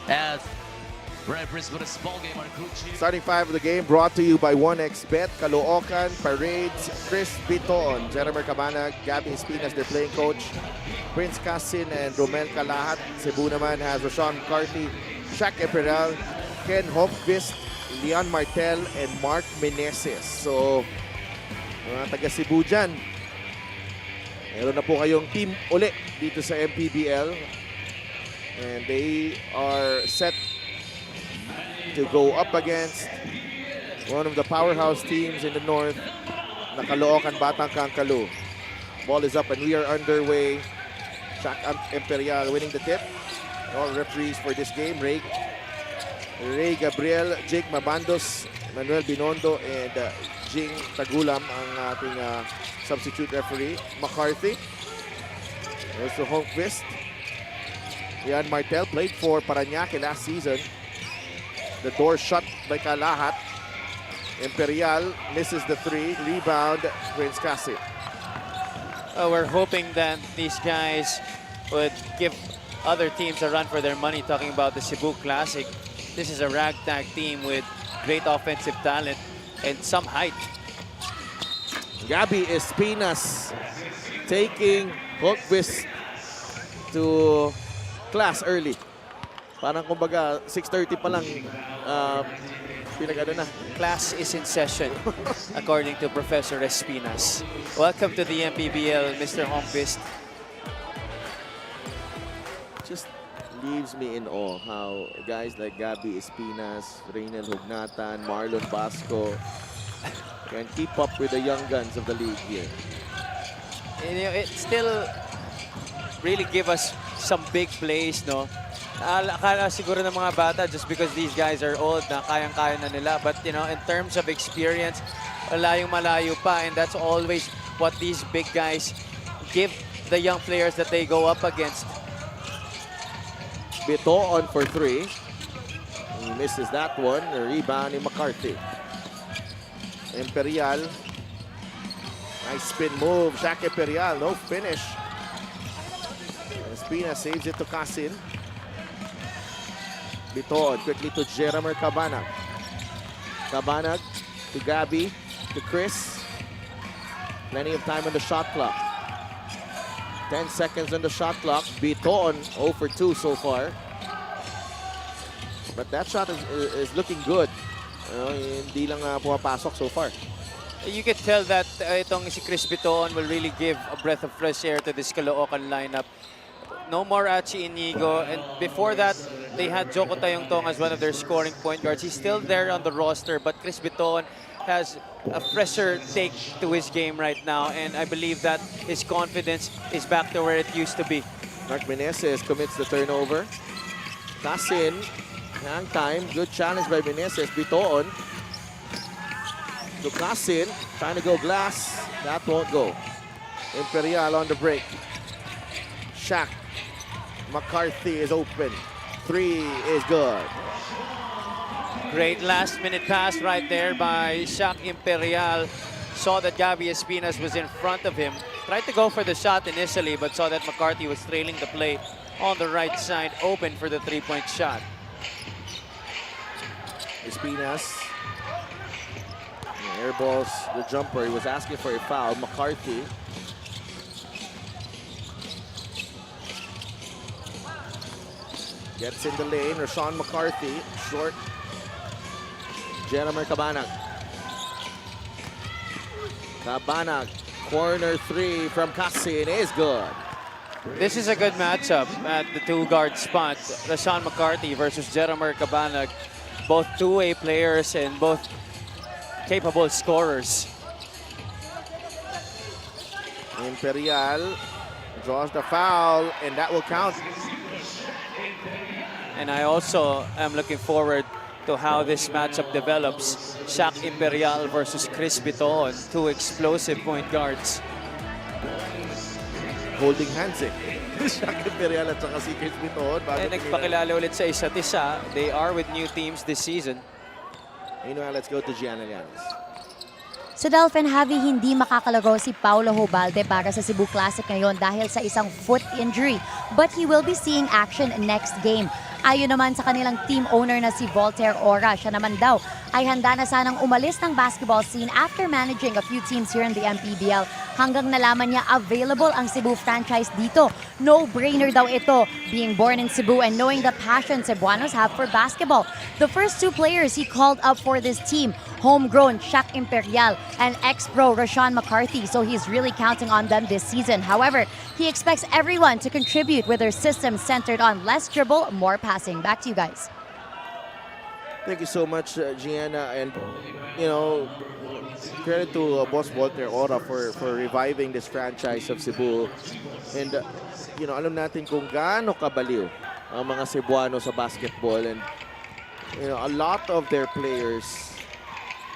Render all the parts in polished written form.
As referees for this ball game are crew chief. Starting five of the game brought to you by 1xBet, Caloocan, Parades, Chris Biton, Jeremy Cabanag, Gabby Espinas, their playing coach, Prince Casin, and Romel Calahat. Cebu naman has Rashawn McCarthy, Shaq Mpbl, Ken Hofquist, Leon Martel, and Mark Meneses. So, mga taga Cebu dyan. Meron na po kayong team uli dito sa Mpbl. And they are set to go up against one of the powerhouse teams in the north, na Caloocan Batang Kangkalu. Ball is up and we are underway. Shaq Mpbl winning the tip. All referees for this game, Ray Gabriel, Jake Mabandos, Manuel Binondo, and Jing Tagulam ang ating substitute referee. McCarthy. Also Holmquist. Ian Martel played for Parañaque last season. The door shut by Calahat. Imperial misses the three. Rebound, Prince Casin. We're hoping that these guys would give other teams a run for their money, talking about the Cebu Classic. This is a ragtag team with great offensive talent and some height. Gabby Espinas taking Hawkvist to class early. Parang kumbaga 6:30 pa lang pinag-ano na. Class is in session, according to Professor Espinas. Welcome to the Mpbl, Mr. Holmquist. Just leaves me in awe how guys like Gabby Espinas, Reynel Hugnatan, Marlon Basco can keep up with the young guns of the league here. You know, it still really give us some big plays, no? Akala siguro ng mga bata just because these guys are old na kayang-kaya na nila. But, you know, in terms of experience, malayong-malayo pa. And that's always what these big guys give the young players that they go up against. Bito on for three. He misses that one. The rebound ni McCarthy. Imperial. Nice spin move. Shaq Imperial. No finish. Espina saves it to Casin. Biton quickly to Jeremy Cabanag. Cabanag to Gabby, to Chris. Plenty of time on the shot clock. 10 seconds on the shot clock. Biton 0 for 2 so far. But that shot is looking good. Hindi lang pumapasok so far. You can tell that itong si Chris Biton will really give a breath of fresh air to this Caloocan lineup. No more Achi Inigo, and before that, they had Joko Tayongtong as one of their scoring point guards. He's still there on the roster, but Chris Biton has a fresher take to his game right now, and I believe that his confidence is back to where it used to be. Mark Meneses commits the turnover. Casin, hang time, good challenge by Meneses. Biton to Casin, trying to go glass, that won't go. Imperial on the break. Shaq. McCarthy is open. Three is good. Great last-minute pass right there by Shaq Imperial. Saw that Gabby Espinas was in front of him. Tried to go for the shot initially, but saw that McCarthy was trailing the play on the right side, open for the three-point shot. Espinas airballs the jumper. He was asking for a foul. McCarthy. Gets in the lane, Rashawn McCarthy, short. Jeremy Cabanag. Cabanag, corner three from Casin is good. This is a good matchup at the two-guard spot. Rashawn McCarthy versus Jeremy Cabanag. Both two-way players and both capable scorers. Imperial draws the foul, and that will count. And I also am looking forward to how this matchup develops. Shaq Imperial versus Chris Biton, two explosive point guards. Holding hands Shaq Imperial at saka si Chris Biton. And nagpakilala ulit sa isa't isa. They are with new teams this season. Meanwhile, let's go to Gianna Llanes. Sa Dolphin Heavy, hindi makakalaro si Paulo Hobalde para sa Cebu Classic ngayon dahil sa isang foot injury. But he will be seeing action next game. Ayon naman sa kanilang team owner na si Voltaire Ora, siya naman daw ay handa na sanang umalis ng basketball scene after managing a few teams here in the Mpbl. Hanggang nalaman niya available ang Cebu franchise dito. No-brainer daw ito, being born in Cebu and knowing the passion Cebuanos have for basketball. The first two players he called up for this team, homegrown Shaq Imperial and ex-pro Rashawn McCarthy, so he's really counting on them this season. However, he expects everyone to contribute with their system centered on less dribble, more passing. Back to you guys. Thank you so much, Gianna. And, you know, credit to Boss Walter Ora for reviving this franchise of Cebu. And, you know, alam natin kung gaano kabaliw ang mga Cebuano sa basketball. And, you know, a lot of their players,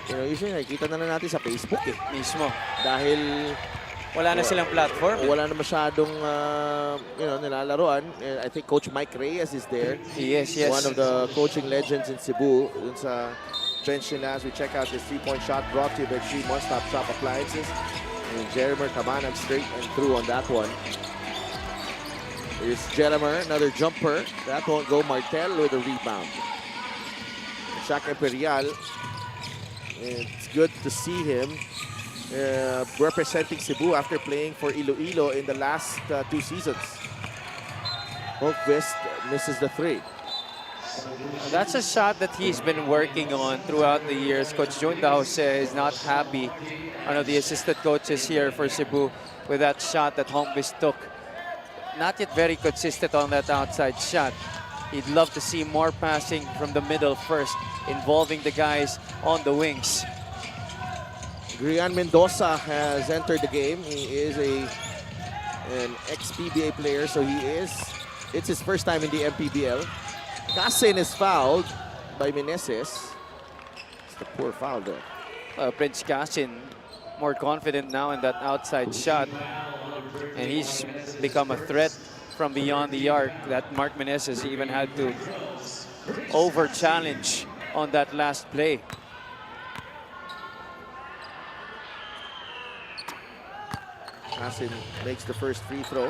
you know, usually nakikita na lang natin sa Facebook eh. Mismo. Dahil Wala na silang platform. wala na masyadong, you know, nilalaroan. And I think Coach Mike Reyes is there. Yes. One of the coaching legends in Cebu. Dun sa bench nila as we check out this three-point shot brought to you by Three One-Stop Shop Appliances. And Jeremy Cabanag straight and through on that one. Here's Jeremy, another jumper. That won't go. Martel with a rebound. Shaq Imperial. It's good to see him representing Cebu after playing for Iloilo in the last 2 seasons. Holmqvist misses the three. That's a shot that he's been working on throughout the years. Coach Jun Jose is not happy, one of the assistant coaches here for Cebu, with that shot that Holmqvist took. Not yet very consistent on that outside shot. He'd love to see more passing from the middle first, involving the guys on the wings. Grian Mendoza has entered the game. He is an ex-PBA player, so it's his first time in the Mpbl. Casin is fouled by Meneses. It's a poor foul there. Prince Casin more confident now in that outside shot, and he's become a threat from beyond the arc that Mark Meneses even had to over-challenge on that last play. Casin makes the first free throw.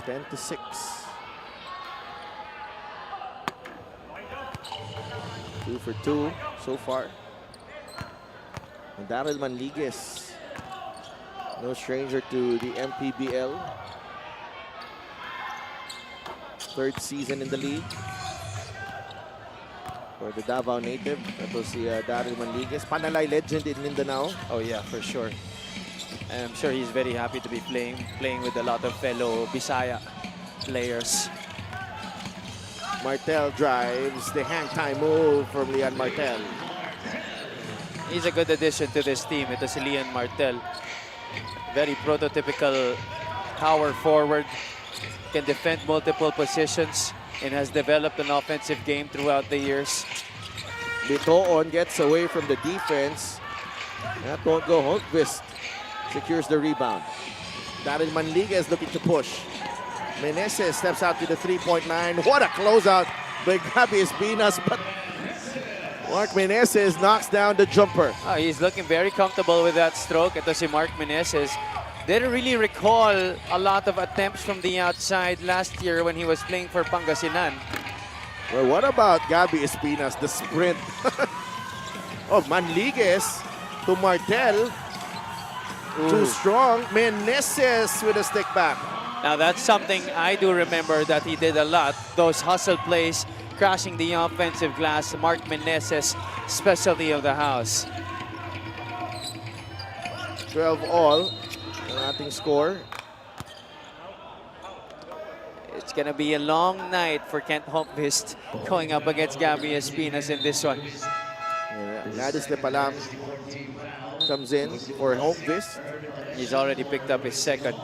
Ten to 6. 2 for 2 so far. And Daryl Manligues, no stranger to the Mpbl. Third season in the league. For the Davao native, that was the Daryl Manligues. Panalay legend in Mindanao. Oh yeah, for sure. And I'm sure he's very happy to be playing with a lot of fellow Bisaya players. Martel drives the hang time move from Leon Martel. He's a good addition to this team. Ito si Leon Martel. Very prototypical power forward. Can defend multiple positions and has developed an offensive game throughout the years. Bitoon gets away from the defense. That won't go. Holmqvist secures the rebound. Daryl Manligues looking to push. Meneses steps out to the three-point line. What a closeout by Gabby Espinas, but Mark Meneses knocks down the jumper. He's looking very comfortable with that stroke. Ito si Mark Meneses. Didn't really recall a lot of attempts from the outside last year when he was playing for Pangasinan. Well, what about Gabby Espinas, the sprint of Manligues to Martel? Too strong. Meneses with a stick back. Now that's something I do remember that he did a lot. Those hustle plays, crashing the offensive glass. Mark Meneses, specialty of the house. 12 all. Ang ating score. It's gonna be a long night for Kent Holmqvist going up against Gabby Espinas in this one. Gladys Lepalam comes in for Holmqvist. He's already picked up his second.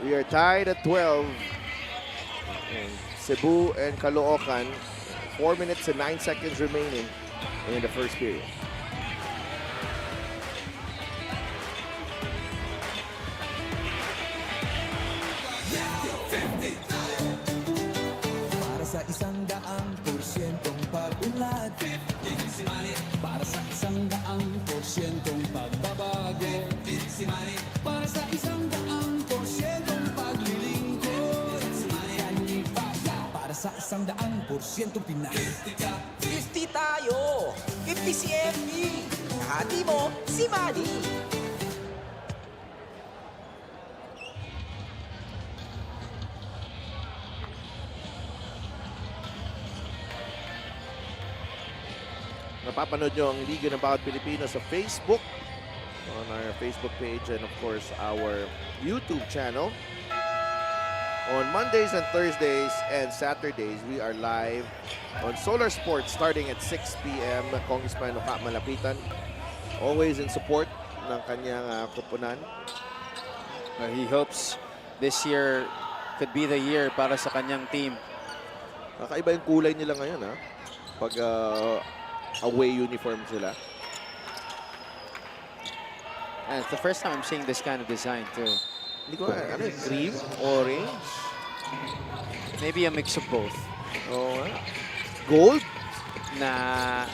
We are tied at 12. Cebu and Caloocan. 4 minutes and 9 seconds remaining in the first period. Para sa 100% pag-unlad sa 100% Pinay. 50 tayo! 50 si MB! Kahati mo, si Manny! Napapanood nyo ang Liga ng Bawat Pilipino sa Facebook, on our Facebook page, and of course our YouTube channel. On Mondays and Thursdays and Saturdays, we are live on Solar Sports starting at 6 p.m. Congressman Uka Malapitan, always in support ng kanyang koponan. He hopes this year could be the year para sa kanyang team. Kakaiba yung kulay nila ngayon, ha? Pag away uniform sila. And it's the first time I'm seeing this kind of design too. Hindi ko ano yung cream, orange, Maybe a mix of both. oh, gold. Na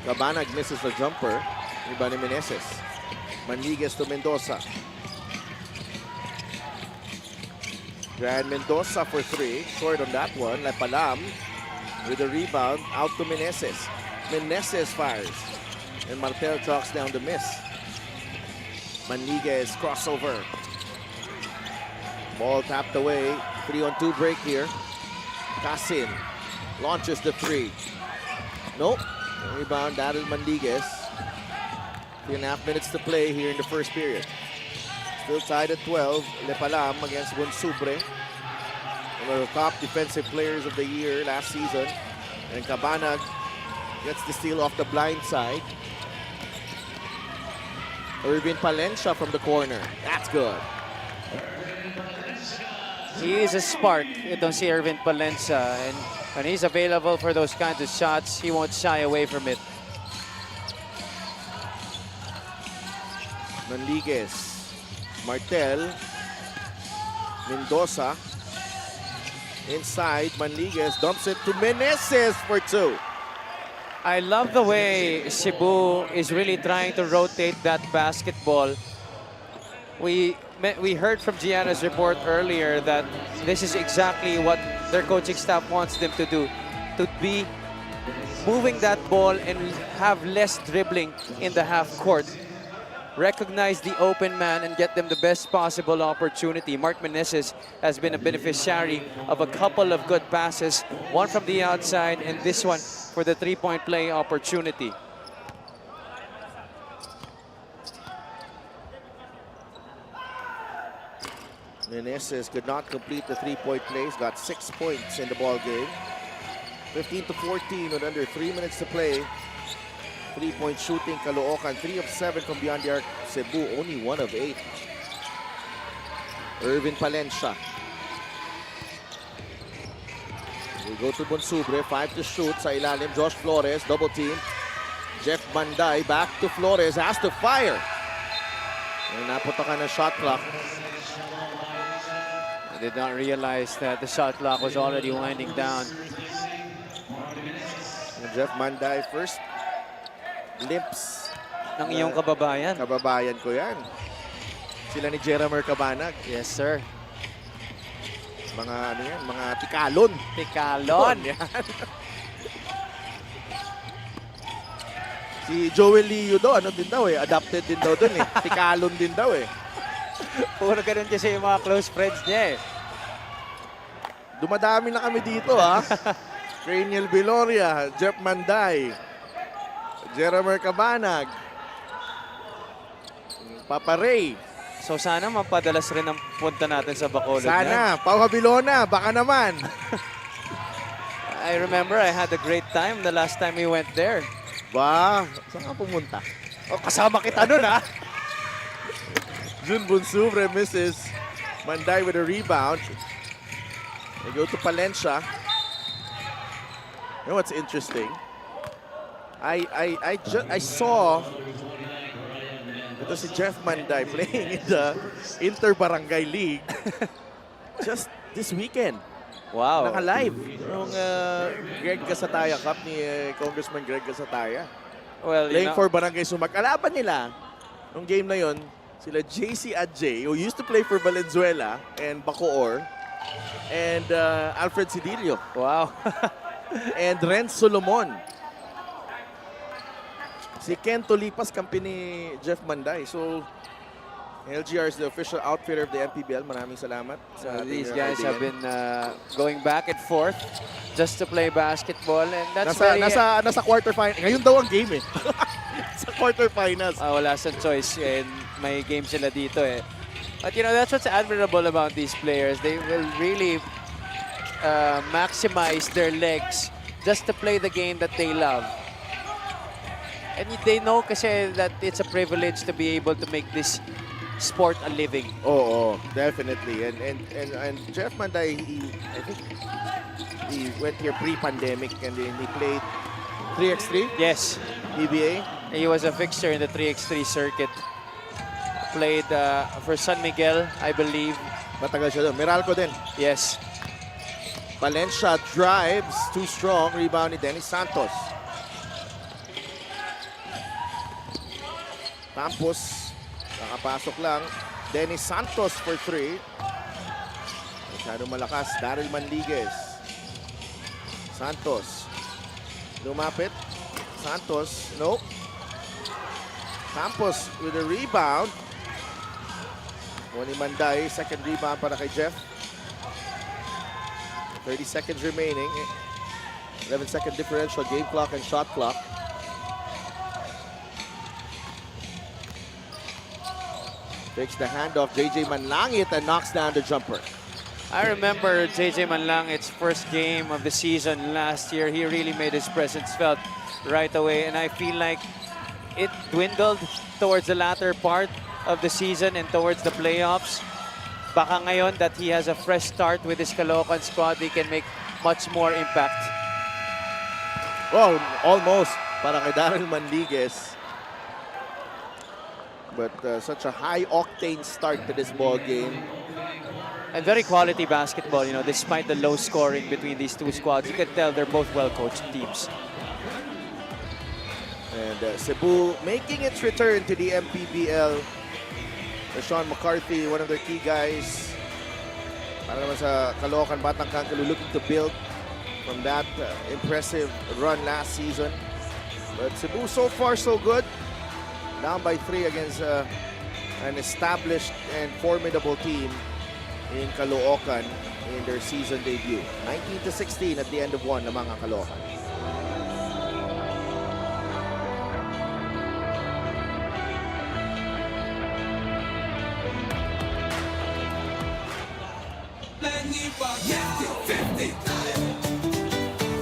Cabanag misses the jumper. Iba ni Meneses. Manligues to Mendoza. Grand Mendoza for 3. Short on that one. Lapalam with the rebound out to Meneses. Meneses fires. And Martel chalks down the miss. Manligues crossover. Ball tapped away. 3-on-2 break here. Casin launches the 3. Nope. Rebound, Daryl Manligues. 3.5 minutes to play here in the first period. Still tied at 12. Lepalam against Bonsubre, one of the top defensive players of the year last season. And Cabanag gets the steal off the blind side. Irvin Palencia from the corner. That's good. he is a spark, itong si Irvin Palencia, and when he's available for those kinds of shots, he won't shy away from it. Manligues, Martel, Mendoza. Inside, Manligues dumps it to Meneses for 2. I love the way Cebu is really trying to rotate that basketball. We heard from Gianna's report earlier that this is exactly what their coaching staff wants them to do, to be moving that ball and have less dribbling in the half court. Recognize the open man and get them the best possible opportunity. Mark Meneses has been a beneficiary of a couple of good passes, one from the outside and this one for the three-point play opportunity. Meneses could not complete the three-point plays, got 6 points in the ball game. 15-14 with under 3 minutes to play. Three-point shooting, Caloocan, 3 of 7 from beyond the arc. Cebu, only 1 of 8. Irvin Palencia. We go to Bonsubre, 5 to shoot. Sa ilalim, Josh Flores, double team. Jeff Banday, back to Flores, has to fire. And naputokan ng shot clock. I did not realize that the shot clock was already winding down. And Jeff Banday first glimpse Ng iyong kababayan. Kababayan ko yan. Sila ni Jeramer Cabanag. Yes, sir. Mga ano yan, mga tikalon. Tikalon. Yan. Si Joel Leo daw, ano din daw eh, adapted din daw dun eh. Tikalon din daw eh. Puro ganun kasi yung mga close friends niya eh. Dumadami na kami dito ha. Craniel Viloria, Jeff Manday, Jeramer Cabanag, Papa Ray. So sana mapadalas rin ang punta natin sa Bacolod. Sana, Pau Habilona, baka naman. I remember I had a great time the last time we went there. Ba, saan ka pumunta? O, kasama kita nun ha. Jun Bonsubre misses. Manday with a rebound. They go to Palencia. You know what's interesting? I saw ito si Jeff Manday playing in the Inter-Barangay League just this weekend. Wow. Naka-live yung Greg Gasataya Cup ni Congressman Greg Gasataya. Well, Playing for Barangay Sumac. Kalaban nila, nung game na yon, sila JC Adjay, who used to play for Valenzuela and Bacoor, and Alfred Cedillo Wow. and Ren Solomon. Si Ken Tolipas, kampi ni Jeff Manday. So, LGR is the official outfitter of the Mpbl. Maraming salamat. Sa These ating guys have kaibigan. been going back and forth just to play basketball, and that's Nasa quarterfinal. Ngayon daw ang game eh. Sa quarterfinals. wala sa choice, and may game sila dito eh. But you know, that's what's admirable about these players. They will really maximize their legs just to play the game that they love. And they know kasi that it's a privilege to be able to make this sport a living. Oh, definitely. And Jeff Manday, I think he went here pre-pandemic and then he played 3x3 Yes, PBA. he was a fixture in the 3x3 circuit. Played for San Miguel, I believe. Matagal siya doon. Meralco din. Yes. Valencia drives, too strong. Rebound ni Dennis Santos. Campos, nakapasok lang. Dennis Santos for 3. Masyado malakas. Daryl Manliguez. Santos. Lumapit. Santos, nope. Campos with a rebound. Ni Manday, second rebound para kay Jeff. 30 seconds remaining. 11-second differential, game clock and shot clock. Takes the handoff, JJ Manlangit, and knocks down the jumper. I remember JJ Manlangit's first game of the season last year. He really made his presence felt right away, and I feel like it dwindled towards the latter part of the season and towards the playoffs. Baka ngayon that he has a fresh start with his Caloocan squad, he can make much more impact. Well, almost para kay Daryl Manliguez. But such a high-octane start to this ball game. And very quality basketball, you know, despite the low scoring between these two squads. You can tell they're both well-coached teams. And Cebu making its return to the Mpbl. Sean McCarthy, one of their key guys. Para naman sa Caloocan Batang Kangkalo, looking to build from that impressive run last season. But Cebu, so far, so good. Down by 3 against an established and formidable team in Caloocan in their season debut. 19-16 at the end of one ng mga Caloocan.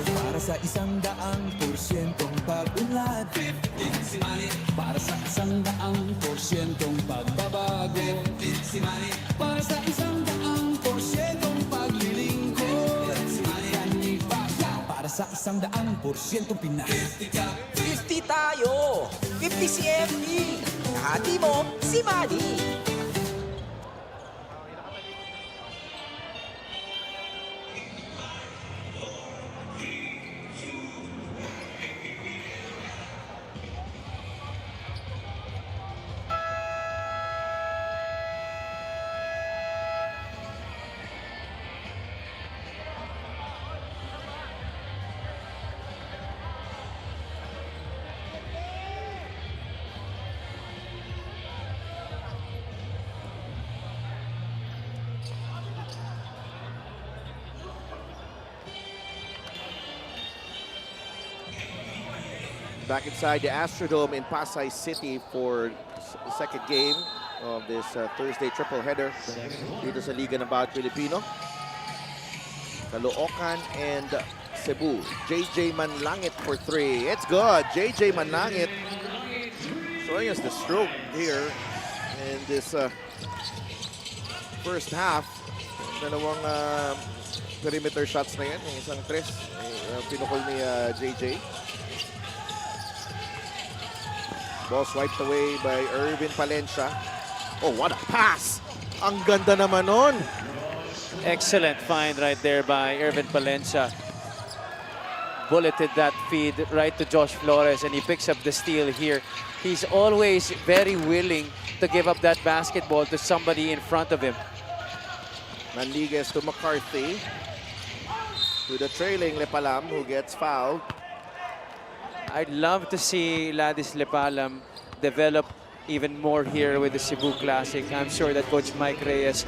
Para sa 100% pag-unlad, para sa 100% pagbabago, para sa 100% paglilingkod, para sa 100% Pinas. 50 tayo! 50 si FB! Kahati mo, si Manny! Back inside the Astrodome in Pasay City for the second game of this Thursday triple header dito sa Liga ng Bawat Pilipino. Caloocan and Cebu. JJ Manlangit for 3. It's good. JJ Manlangit showing us the stroke here in this first half. Dalawang perimeter shots na yan. Yung isang tres. Pinukol ni JJ. Ball swiped away by Irvin Palencia. Oh, what a pass! Ang ganda naman nun. Excellent find right there by Irvin Palencia. Bulleted that feed right to Josh Flores, and he picks up the steal here. He's always very willing to give up that basketball to somebody in front of him. Manligues to McCarthy. To the trailing Lepalam, who gets fouled. I'd love to see Ladis Lepalam develop even more here with the Cebu Classic. I'm sure that Coach Mike Reyes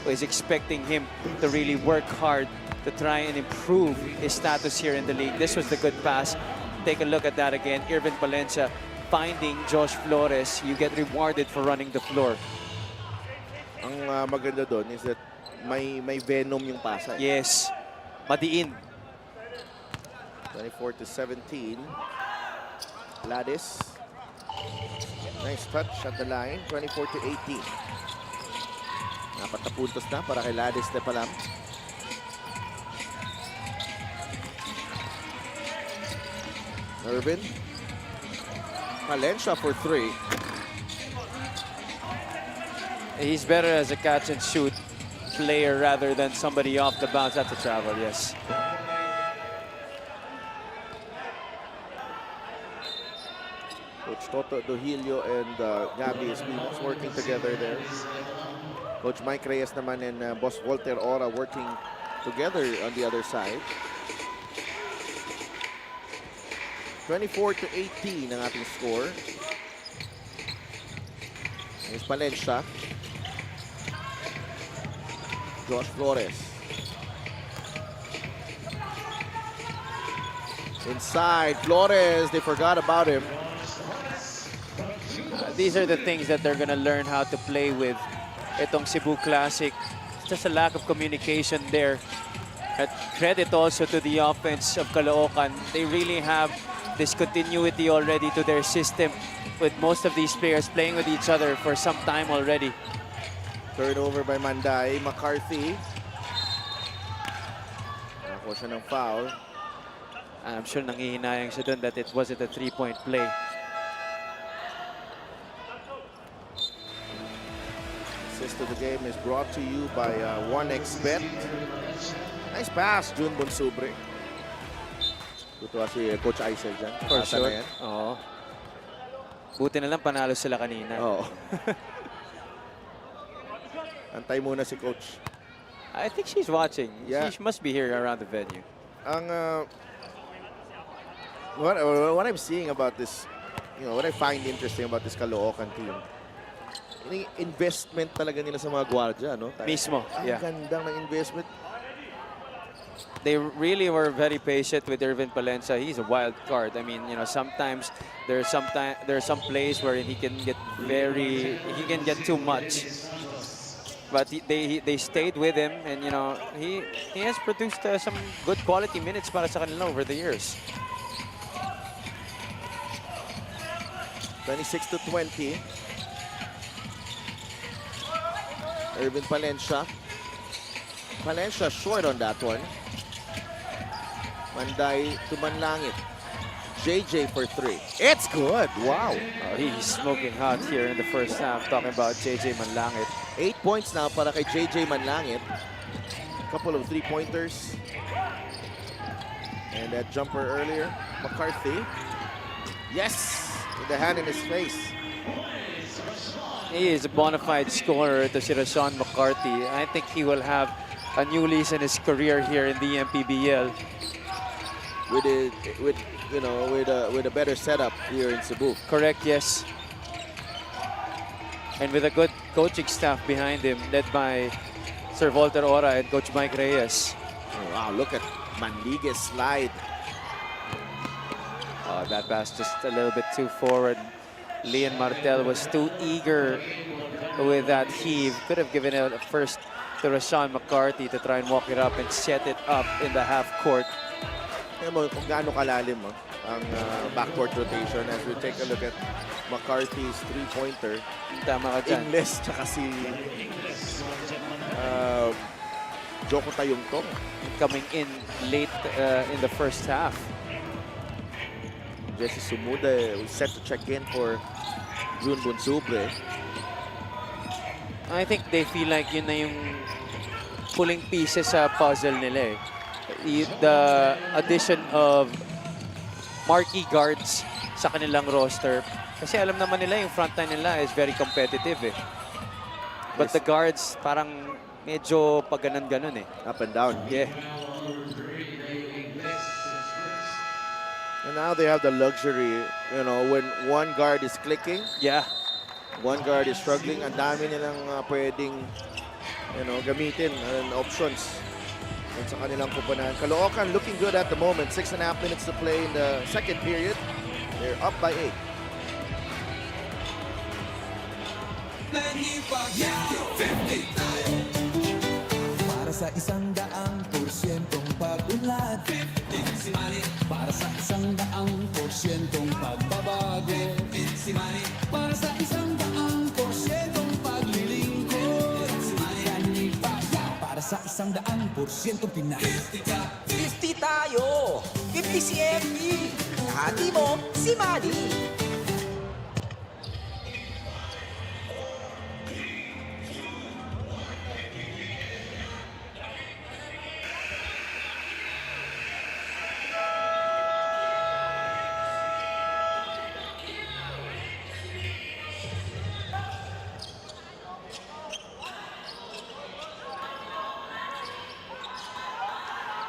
is expecting him to really work hard to try and improve his status here in the league. This was the good pass. Take a look at that again. Irvin Palencia finding Josh Flores. You get rewarded for running the floor. Ang maganda doon is that may venom yung pasa. Yes. Madiin. 24-17. Ladis. Nice touch at the line. 24-18. Apat na puntos na para kay Ladis Lepalam. Irvin. Palencia for 3. He's better as a catch and shoot player rather than somebody off the bounce. That's a travel, yes. Coach Toto Dohilio and Gabby Espinas working together there. Coach Mike Reyes naman and Boss Walter Ora working together on the other side. 24-18 ang ating score. Here's Palencia. Josh Flores. Inside, Flores, they forgot about him. These are the things that they're going to learn how to play with. Itong Cebu Classic, just a lack of communication there. At credit also to the offense of Caloocan. They really have this continuity already to their system with most of these players playing with each other for some time already. Turnover by Manday. McCarthy. Nakakuha siya ng foul. I'm sure nangihinayang siya dun that it wasn't a three-point play. Assist to the game is brought to you by 1xBet. Nice pass, June Bonsubre. Tutuwa si Coach Aisel dyan. For Tata sure. na yan. Oo. Buti na lang panalo sila kanina. Oo. Antay muna si Coach. I think she's watching. Yeah. She must be here around the venue. Ang what I'm seeing about this, what I find interesting about this Caloocan team, yung investment talaga nila sa mga gwardiya, no? Mismo, yeah. Ang ganda ng investment. They really were very patient with Irvin Palencia. He's a wild card. I mean, sometimes there's some plays where he can get too much. But they stayed with him, and he has produced some good quality minutes para sa kanila over the years. 26-20. Irvin Palencia. Palencia short on that one. Manday to Manlangit. JJ for 3. It's good. Wow. He's smoking hot here in the first half. Talking about JJ Manlangit. 8 points now para kay JJ Manlangit. Couple of 3-pointers. And that jumper earlier. McCarthy. Yes! With the hand in his face. He is a bona fide scorer to si Rashawn McCarthy. I think he will have a new lease in his career here in the Mpbl. With a better setup here in Cebu. Correct, yes. And with a good coaching staff behind him, led by Sir Walter Ora and Coach Mike Reyes. Oh, wow, look at Manligues slide. That pass just a little bit too forward. Leon Martel was too eager with that heave. Could have given it first to Rashawn McCarthy to try and walk it up and set it up in the half court. Tingnan mo kung gaano kalalim ang backcourt rotation as we take a look at McCarthy's three-pointer. Tama ka dyan. Ingles tsaka si Joko Tayungtong. Coming in late in the first half. Jesse Sumuda set to check in for June Bonsubre. I think they feel like yun na yung pulling pieces sa puzzle nila eh. The addition of marquee guards sa kanilang roster. Kasi alam naman nila yung front line nila is very competitive eh. But the guards parang medyo pag ganon eh. Up and down. Yeah. And now they have the luxury, you know, when one guard is clicking, Yeah. one guard is struggling, ang dami nilang pwedeng, you know, gamitin and options sa kanilang kupunan. Caloocan looking good at the moment. 6.5 minutes to play in the second period. They're up by 8. Para sa 100% pag-unlad, para sa 100% pagbabago, para sa 100% paglilingkod, para sa 100% Pinas. 50 tayo! 50 si FB! Hati mo, si Manny!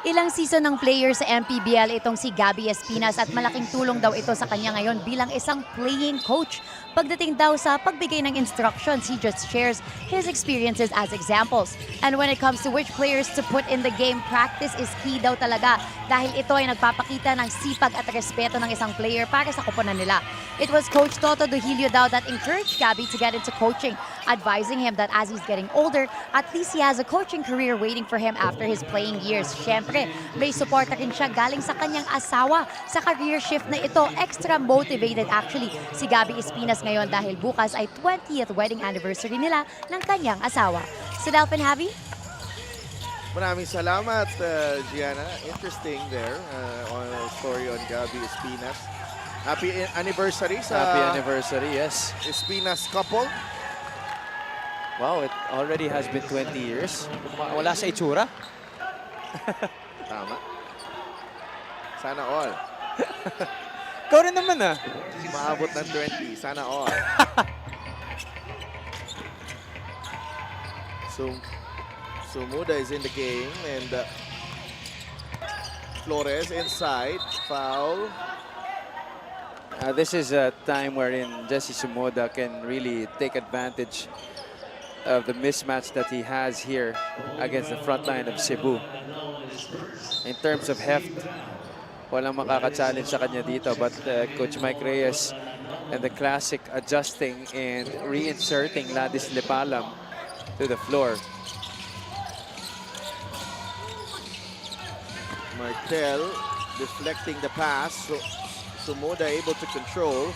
Ilang season ng player sa Mpbl itong si Gabby Espinas at malaking tulong daw ito sa kanya ngayon bilang isang playing coach. Pagdating daw sa pagbigay ng instructions, he just shares his experiences as examples. And when it comes to which players to put in the game, practice is key daw talaga dahil ito ay nagpapakita ng sipag at respeto ng isang player para sa koponan nila. It was Coach Toto Duhilio daw that encouraged Gabby to get into coaching, advising him that as he's getting older, at least he has a coaching career waiting for him after his playing years. Syempre, may suporta rin siya galing sa kanyang asawa sa career shift na ito. Extra motivated actually si Gabby Espinas ngayon dahil bukas ay 20th wedding anniversary nila ng kanyang asawa. So Delphin Javi? Maraming salamat, Gianna. Interesting there on a story on Gabby Espinas. Happy anniversary sa Happy anniversary, yes. Espinas couple. Wow, it already has been 20 years. Wala sa itsura. Tama. Sana all. Ikaw rin naman ah. Maabot ng 20. Sana all. So, Sumuda is in the game and Flores inside. Foul. This is a time wherein Jesse Sumuda can really take advantage of the mismatch that he has here against the front line of Cebu. In terms of heft, walang makaka-challenge sa kanya dito, but Coach Mike Reyes and the classic adjusting and reinserting Ladis Lepalam to the floor. Martel deflecting the pass. So, Sumuda able to control.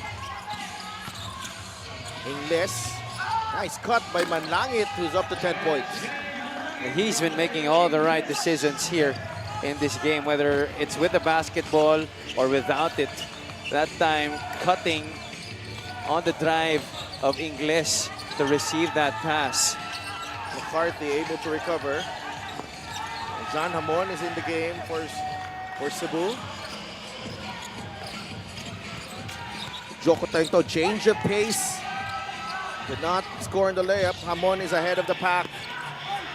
Ingles. Nice cut by Manlangit, who's up to 10 points. And he's been making all the right decisions here in this game, whether it's with the basketball or without it. That time, cutting on the drive of Ingles to receive that pass. McCarthy able to recover. John Hamon is in the game for Cebu. Joko Tayo, change of pace. Did not score in the layup. Hamon is ahead of the pack.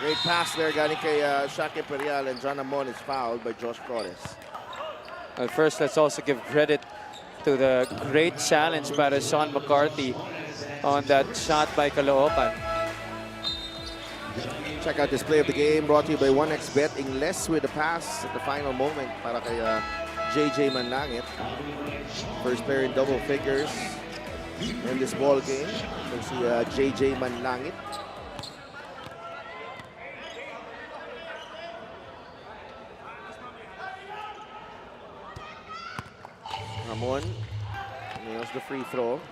Great pass there, galing kay Shaq Imperial, and John Hamon is fouled by Josh Flores. First, let's also give credit to the great challenge by Sean McCarthy on that shot by Caloocan. Check out this play of the game brought to you by 1xBet. Ingles with the pass at the final moment para kay JJ Manlangit. First player in double figures in this ball game. Ito si JJ Manlangit. Ramon nails the free throw.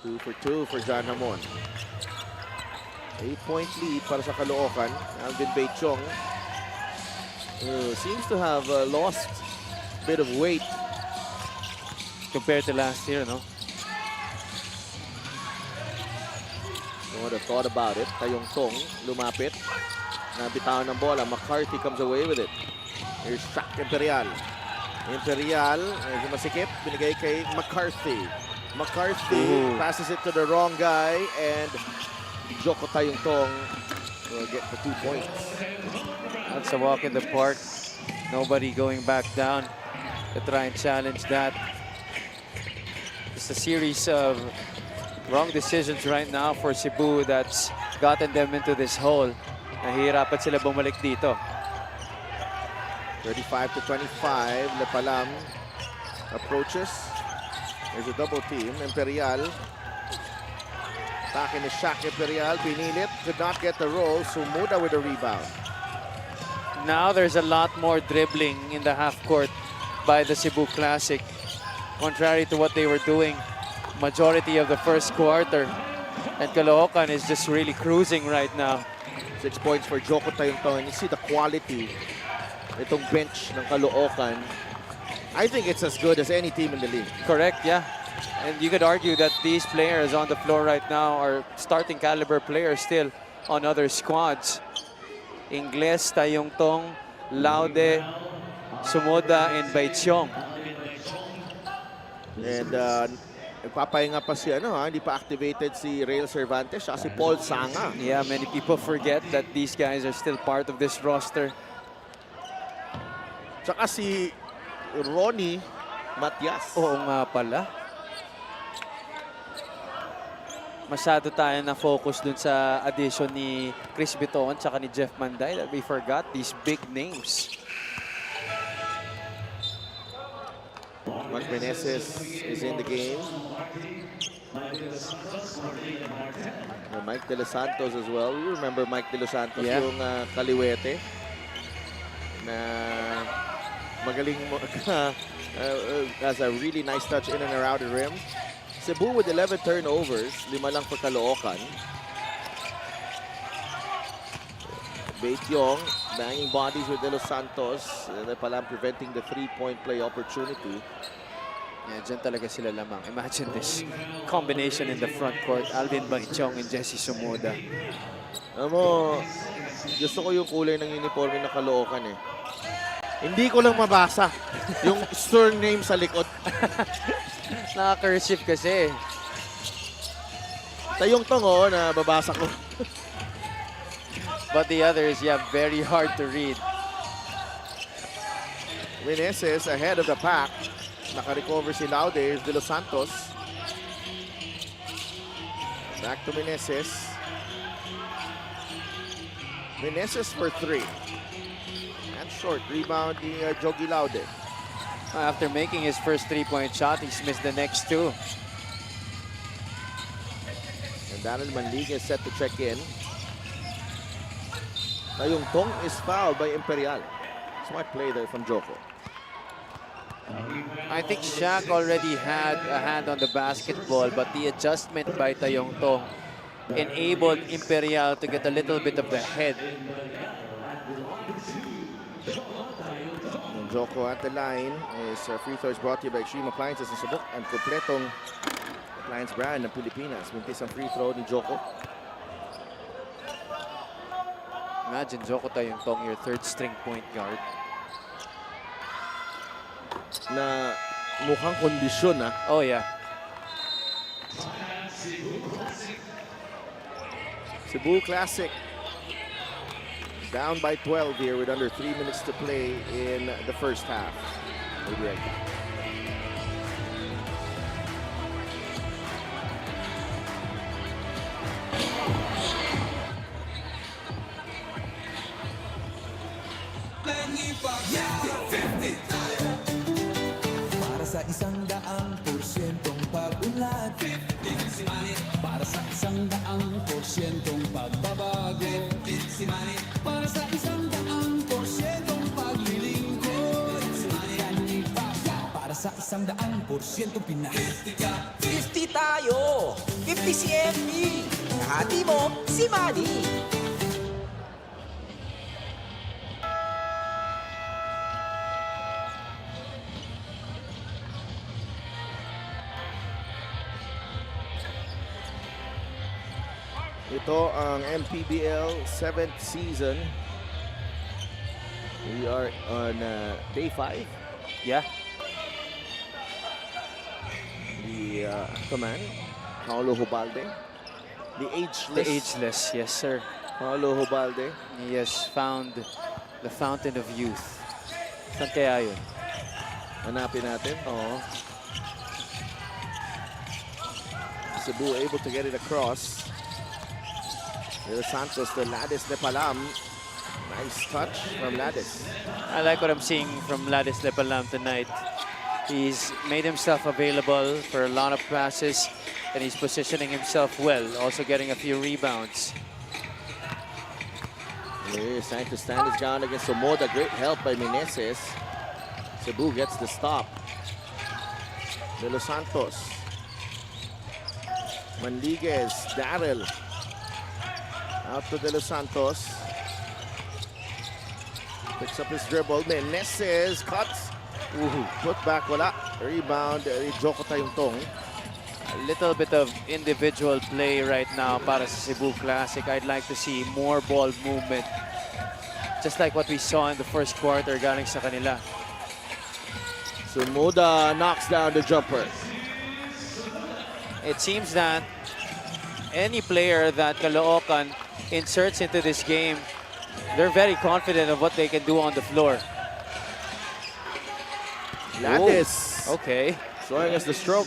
Two for two for John Hamon. 8-point lead para sa Caloocan. Alvin Beichong seems to have lost a bit of weight Compared to last year, no? You would have thought about it. Tayong Tong lumapit. Nabitawan ng bola. McCarthy comes away with it. Here's Shaq Imperial. Imperial, medyo masikip, binigay kay McCarthy. McCarthy passes it to the wrong guy and Joko Tayungtong will get the 2 points. That's a walk in the park. Nobody going back down to try and challenge that. It's a series of wrong decisions right now for Cebu that's gotten them into this hole. Nahihirapan sila bumalik dito. 35-25, Lepalam approaches. There's a double team. Imperial. Atake ni Shaq Imperial. Pinilit. Could not get the roll. Sumuda with the rebound. Now there's a lot more dribbling in the half court by the Cebu Classic. Contrary to what they were doing majority of the first quarter. And Caloocan is just really cruising right now. 6 points for Joko Tayungtong. And you see the quality. Itong bench ng Caloocan. I think it's as good as any team in the league. Correct, yeah. And you could argue that these players on the floor right now are starting caliber players still on other squads. Ingles, Tayungtong, Laude, Sumuda, and Baichong. And nagpapahinga pa si hindi pa activated si Rael Cervantes, siya si Paul Sanga. Yeah, many people forget that these guys are still part of this roster. Tsaka si Ronnie Matias. Oo nga pala. Masyado tayo na focus dun sa addition ni Chris Biton tsaka ni Jeff Manday that we forgot these big names. Mark Meneses is in the game. Mike De Los Santos as well. You remember Mike De Los Santos, Yeah. yung kaliwete na magaling has a really nice touch in and around the rim. Cebu with 11 turnovers, 5 lang for Caloocan. Baityong banging bodies with De Los Santos. Pala preventing the 3-point play opportunity. Yeah, dyan talaga sila lamang. Imagine this combination in the front court. Alvin Baichong and Jesse Sumuda. Alam mo, gusto ko yung kulay ng uniforme ng Caloocan eh. Hindi ko lang mabasa yung surname sa likod. Naka-cursive kasi. Tayungtong na babasa ko. But the others, yeah, very hard to read. Meneses ahead of the pack. Naka-recover si Laude, De Los Santos. Back to Meneses. Meneses for 3. And short. Rebound ni Jogi Laude. After making his first 3-point shot, he's missed the next 2. And Daniel Manliga is set to check in. Tayungtong is fouled by Imperial. Smart play there from Joko. I think Shaq already had a hand on the basketball, but the adjustment by Tayungtong enabled Imperial to get a little bit of the head. Joko at the line. His free throw is brought to you by Extreme Appliances in Cebu and kompletong appliance brand ng Pilipinas. Mintis ang free throw ni Joko. Imagine Joko Tayungtong, your third string point guard. Na mukhang kondisyon Oh yeah. Cebu Classic down by 12 here with under 3 minutes to play in the first half. We'll be right back. Para sa 100%'ong pag-unlad, para sa 100%'ong pagbabago, para sa 100%'ong paglilingkod, para sa 100% Pinas. 50 tayo! 50 si MB! Kahati mo, si Manny! Ito ang Mpbl 7th season. We are on day 5. Yeah. The command, Paulo Hubalde. The ageless. The ageless, yes, sir. Paulo Hubalde. He has found the fountain of youth. Saan kaya yun? Hanapin natin. Oo. Cebu able to get it across. De Los Santos to Ladis Lepalam. Nice touch from Ladis. I like what I'm seeing from Ladis Lepalam tonight. He's made himself available for a lot of passes, and he's positioning himself well, also getting a few rebounds. He's trying to stand his ground against Somoda. Great help by Meneses. Cebu gets the stop. De Los Santos. Manliguez, Daryl. Out to De Los Santos. Picks up his dribble. Meneses cuts. Put back, wala. Rebound, Jokota yung tong. A little bit of individual play right now para sa Cebu Classic. I'd like to see more ball movement. Just like what we saw in the first quarter galing sa kanila. Somoda knocks down the jumper. It seems that any player that Caloocan inserts into this game, they're very confident of what they can do on the floor. Ladis. Okay. Showing us the stroke.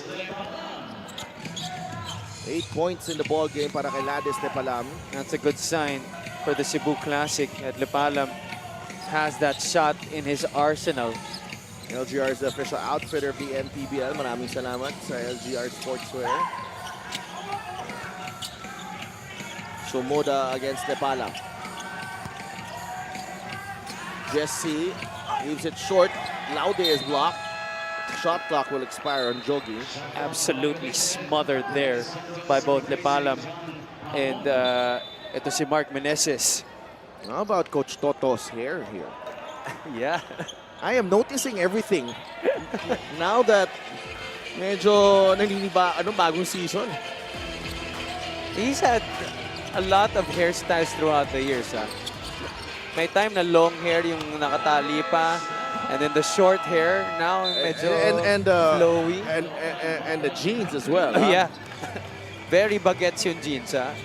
8 points in the ball game para kay Ladis Lepalam. That's a good sign for the Cebu Classic. At Lepalam has that shot in his arsenal. LGR is the official outfitter of the Mpbl. Maraming salamat sa LGR Sportswear. Somoda against Lepalam. Jesse leaves it short. Laude is blocked. Shot clock will expire on Jogi. Absolutely smothered there by both Lepalam and ito si Mark Meneses. How about Coach Toto's hair here? Yeah. I am noticing everything. Now that medyo bagong season. He's had a lot of hairstyles throughout the years. May time na long hair yung nakatali pa. And then the short hair now medyo flowy. And the jeans as well. Oh, yeah. Very bagets yung jeans. And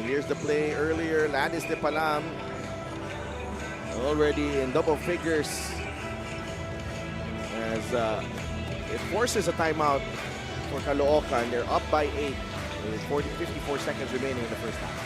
here's the play earlier. Ladis Lepalam already in double figures as it forces a timeout for Caloocan. They're up by 8 with 54 seconds remaining in the first half.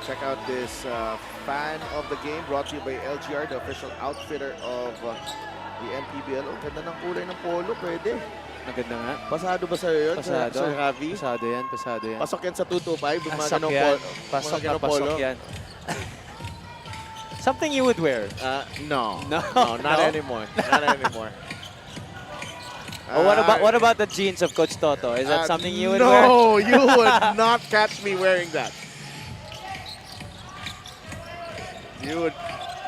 Check out this fan of the game brought to you by LGR, the official outfitter of the Mpbl. Oh, ganda ng kulay ng polo, pwede. Maganda nga. Pasado ba sa'yo yun? Pasado. Sir Javi? Pasado yan, pasado yan. Pasok yan sa 225. Yung mga Pasok ganong yan. mga Pasok na ganong pasok polo. yan. Something you would wear. No. No? Not No? anymore. Not anymore. What about the jeans of Coach Toto? Is that something you would wear? No, you would not catch me wearing that. You would.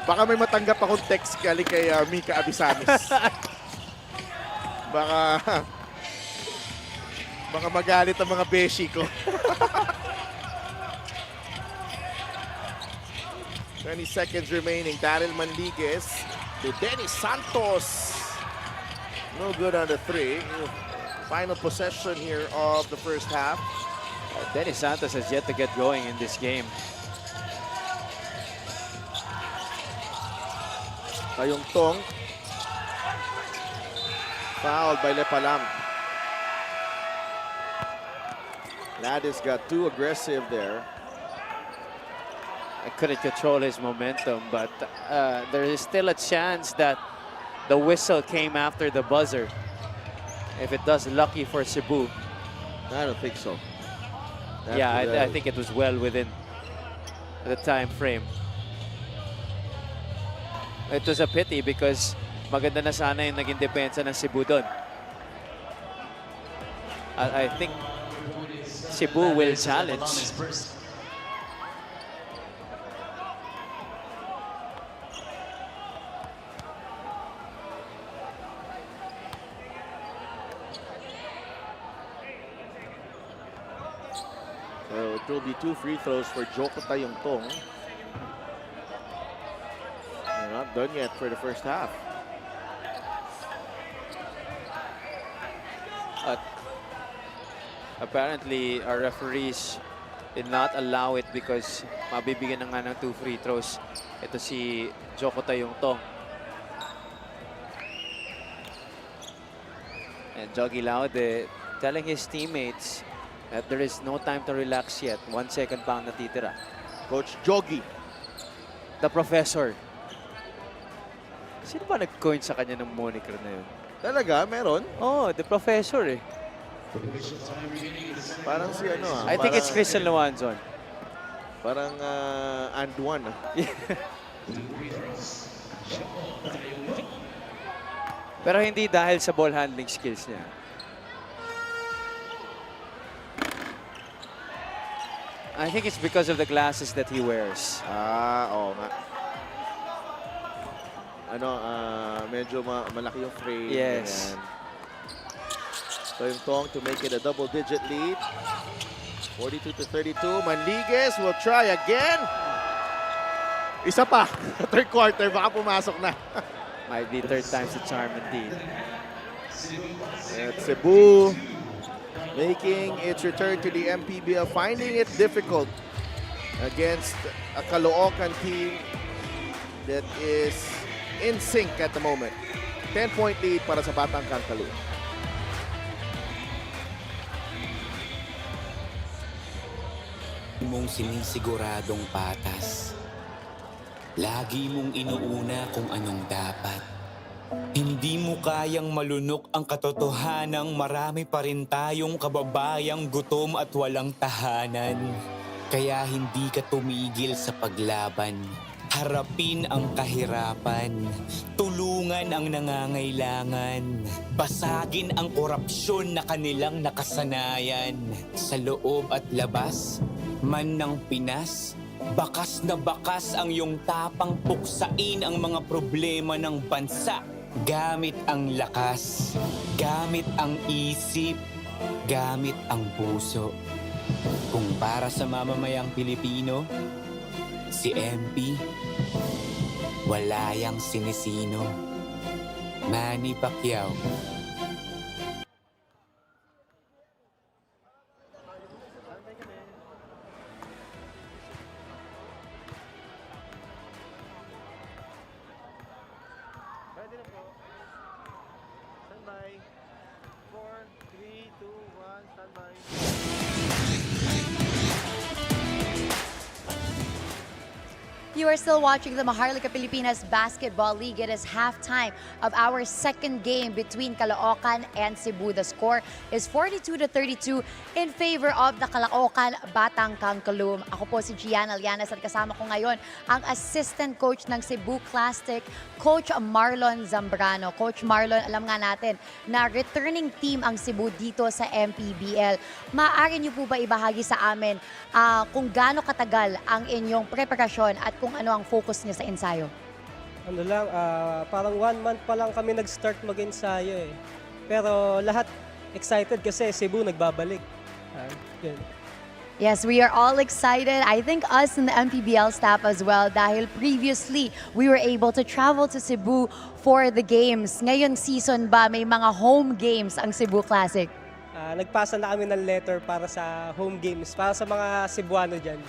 Baka may matanggap akong text galing kay Mika Abisamis. baka magalit ang mga beshi ko. 20 seconds remaining. Daryl Manliguez to Dennis Santos. No good on the 3. Final possession here of the first half. Dennis Santos has yet to get going in this game. Tayong Tong. Fouled by Lepalam. Ladis got too aggressive there. I couldn't control his momentum, but there is still a chance that the whistle came after the buzzer. If it does, lucky for Cebu. I don't think so. Yeah, After I the- think it was well within the time frame. It was a pity because maganda na sana yung naging depensa ng Cebu doon. I think Cebu will challenge. So it will be 2 free throws for Joko Tayongtong. They're not done yet for the first half. Apparently, our referees did not allow it because mabibigyan na nga ng 2 free throws. Ito si Joko Tayongtong. And Jogi Laude telling his teammates that there is no time to relax yet. 1 second pa ang natitira. Coach Jogi. The professor. Sino ba nag-coin sa kanya ng moniker na yun? Talaga? Meron? Oh, the professor eh. Parang si ano I think it's Christian Luanzon. Parang Anduan. Pero hindi dahil sa ball handling skills niya. I think it's because of the glasses that he wears. Oo nga. Medyo malaki yung frame. Yes. So yung Tong to make it a double-digit lead. 42-32. Manligues will try again. Isa pa. Third quarter, baka pumasok na. Might be third time's the charm indeed. At Cebu making its return to the Mpbl, finding it difficult against a Caloocan team that is in sync at the moment. 10-point lead para sa Batang Caloocan. Mong sinisiguradong patas. Lagi mong inuuna kung anong dapat. Hindi mo kayang malunok ang katotohanang marami pa rin tayong kababayang gutom at walang tahanan. Kaya hindi ka tumigil sa paglaban. Harapin ang kahirapan. Tulungan ang nangangailangan. Basagin ang korupsyon na kanilang nakasanayan. Sa loob at labas, man ng Pinas, bakas na bakas ang iyong tapang puksain ang mga problema ng bansa. Gamit ang lakas, gamit ang isip, gamit ang puso. Kung para sa mamamayang Pilipino, si MP, wala yang sinisino. Manny Pacquiao. You are still watching the Maharlika Pilipinas Basketball League. It is halftime of our second game between Caloocan and Cebu. The score is 42-32 in favor of the Caloocan Batang Caloocan. Ako po si Gian Alianas at kasama ko ngayon ang assistant coach ng Cebu Classic, Coach Marlon Zambrano. Coach Marlon, alam nga natin na returning team ang Cebu dito sa Mpbl. Maaari niyo po ba ibahagi sa amin kung gaano katagal ang inyong preparasyon at kung ano ang focus niya sa ensayo? Ano lang, parang 1 month pa lang kami nag-start mag-ensayo eh. Pero lahat excited kasi Cebu nagbabalik. Yun. Yes, we are all excited. I think us and the MPBL staff as well dahil previously we were able to travel to Cebu for the games. Ngayon season ba may mga home games ang Cebu Classic? Nagpasa na kami ng letter para sa home games, para sa mga Cebuano dyan.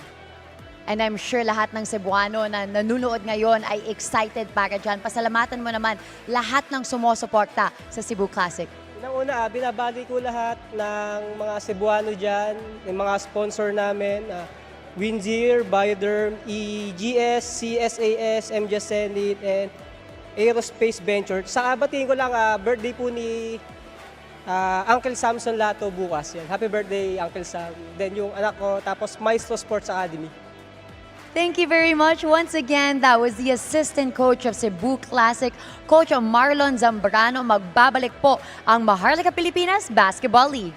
And I'm sure lahat ng Cebuano na nanunood ngayon ay excited para dyan. Pasalamatan mo naman lahat ng sumusuporta sa Cebu Classic. Unang-una, binabati ko lahat ng mga Cebuano dyan, yung mga sponsor namin, Windsor, Bioderm, EGS, CSAS, MJ Senate, and Aerospace Venture. Sa batiin ko lang, birthday po ni Uncle Samson Lato bukas. Yan. Happy birthday, Uncle Sam. Then yung anak ko, tapos Maestro Sports Academy. Thank you very much. Once again, that was the assistant coach of Cebu Classic, Coach Marlon Zambrano. Magbabalik po ang Maharlika Pilipinas Basketball League.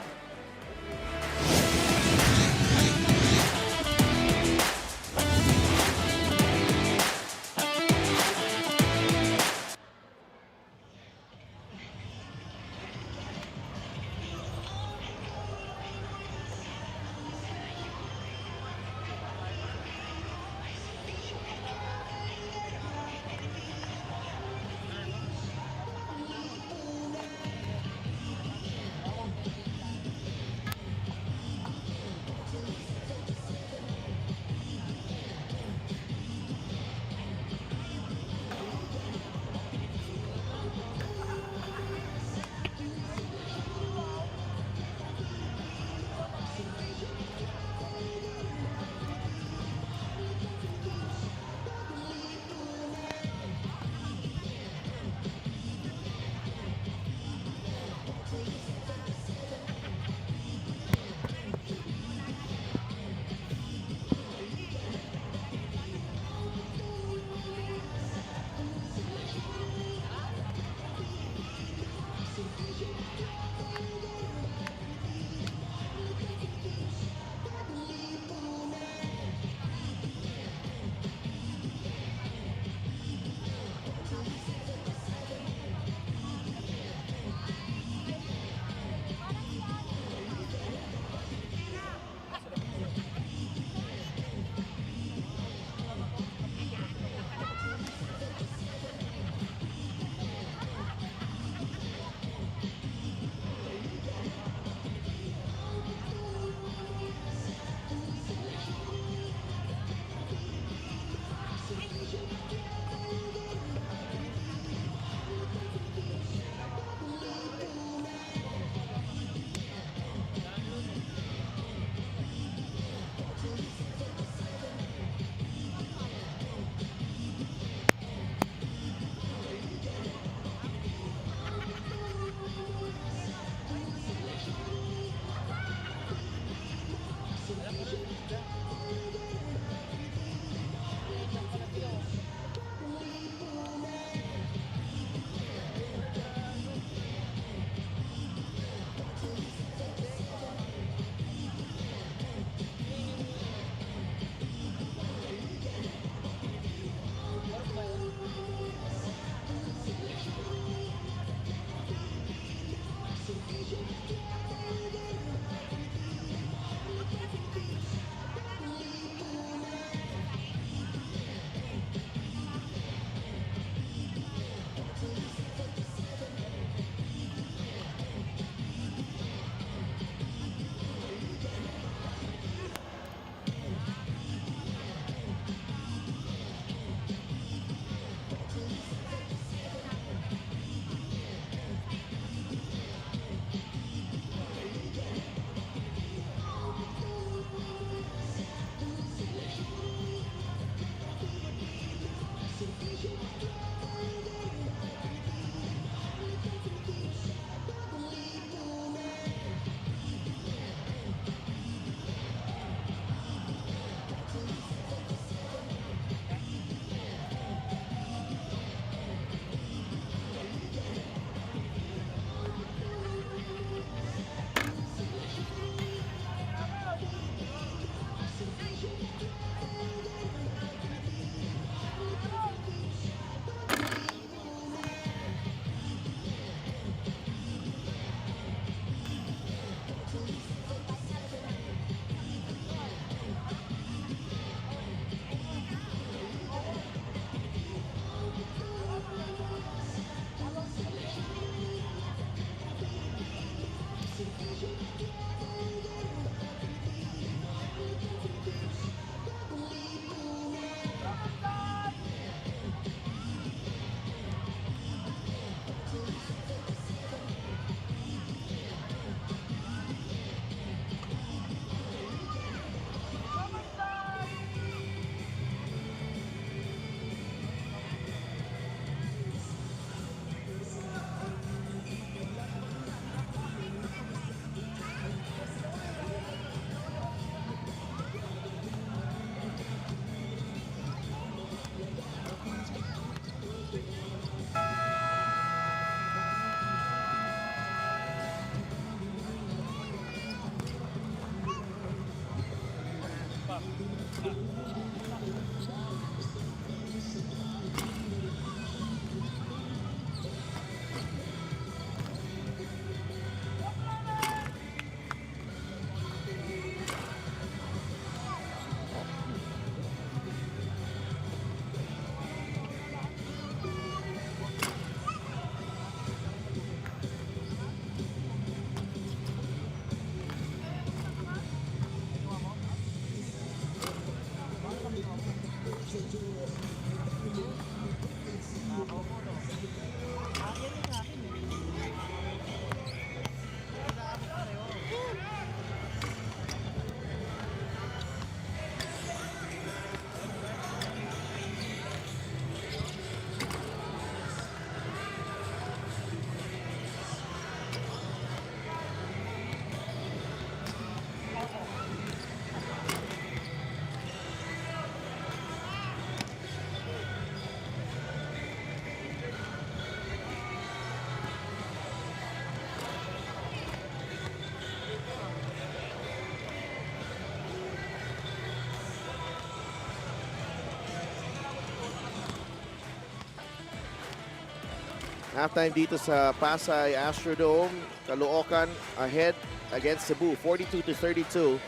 Halftime dito sa Pasay Astrodome. Caloocan ahead against Cebu, 42-32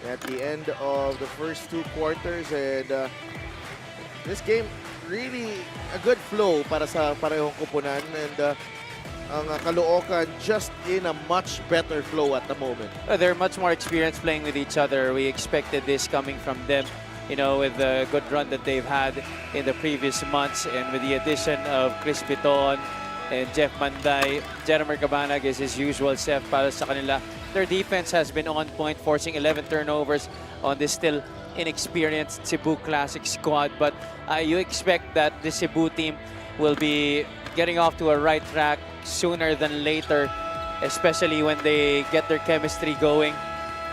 at the end of the first 2 quarters. And this game, really a good flow para sa parehong kupunan. And ang Caloocan just in a much better flow at the moment. They're much more experienced playing with each other. We expected this coming from them, you know, with the good run that they've had in the previous months, and with the addition of Chris Biton and Jeff Manday. Jeremy Cabanag is his usual self para sa kanila. Their defense has been on point, forcing 11 turnovers on this still inexperienced Cebu Classic squad. But you expect that the Cebu team will be getting off to a right track sooner than later, especially when they get their chemistry going.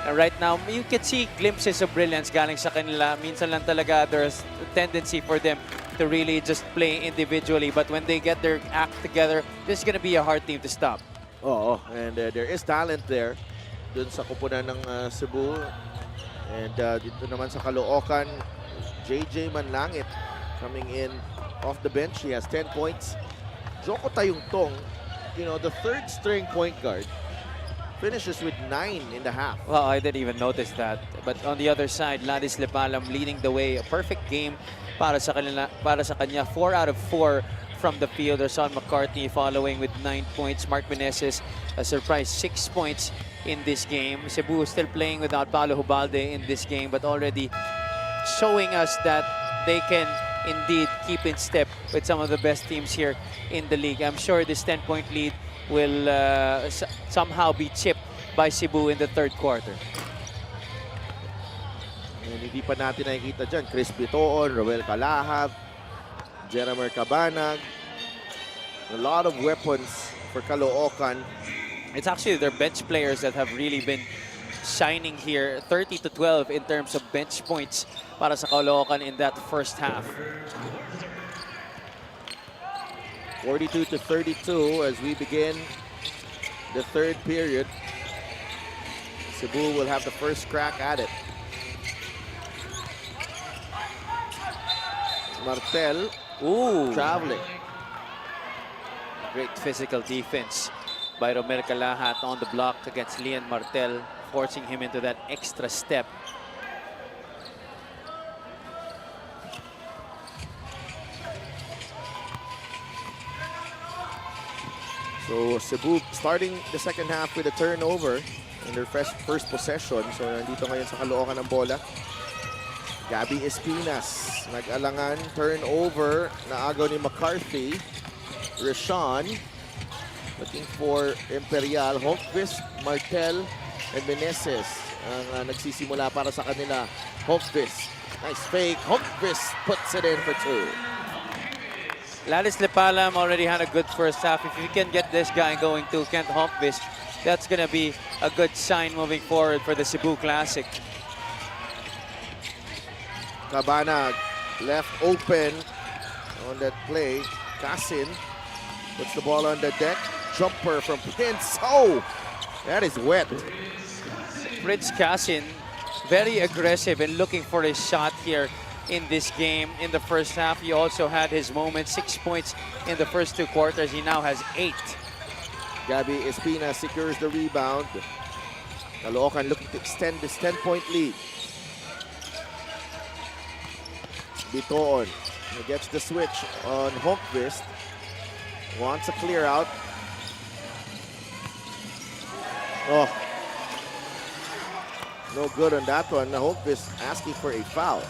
And right now, you can see glimpses of brilliance galing sa kanila. Minsan lang talaga there's a tendency for them to really just play individually. But when they get their act together, this is going to be a hard team to stop. Oo, and there is talent there dun sa kupunan ng Cebu. And dito naman sa Caloocan, JJ Manlangit coming in off the bench. He has 10 points. Joko Tayungtong, you know, the 3rd string point guard, finishes with 9.5. Well, I didn't even notice that. But on the other side, Ladis Lepalam leading the way. A perfect game para sa kanya. 4 out of 4 from the field. Sean McCartney following with 9 points. Mark Meneses, a surprise 6 points in this game. Cebu still playing without Paolo Hubalde in this game, but already showing us that they can indeed keep in step with some of the best teams here in the league. I'm sure this 10-point lead will somehow be chipped by Cebu in the 3rd quarter. And hindi pa natin nakikita dyan, Chris Bitoon, Roel Calahab, Jeremy Cabanag. A lot of weapons for Caloocan. It's actually their bench players that have really been shining here. 30-12 in terms of bench points para sa Caloocan in that first half. 42-32 as we begin the 3rd period. Cebu will have the first crack at it. Martel, traveling. Great physical defense by Romel Calahat on the block against Lian Martel, forcing him into that extra step. So Cebu starting the second half with a turnover in their first possession. So nandito ngayon sa Caloocan ng bola. Gabby Espinas nag-alangan, turnover na agaw ni McCarthy. Rashawn looking for Imperial. Holmqvist, Martel, and Meneses ang nagsisimula para sa kanila. Holmqvist, nice fake. Holmqvist puts it in for 2. Ladis Lepalam already had a good first half. If you can get this guy going too, Kent Holmqvist, that's going to be a good sign moving forward for the Cebu Classic. Cabanag left open on that play. Casin puts the ball on the deck. Jumper from Prince. Oh, that is wet. Prince Casin, very aggressive and looking for a shot here in this game. In the first half, he also had his moment. 6 points in the first 2 quarters. He now has 8. Gabby Espina secures the rebound. Caloocan looking to extend this 10-point lead. Bitoon, he gets the switch on Holmqvist. Wants a clear out. Oh, no good on that one. Holmqvist asking for a foul.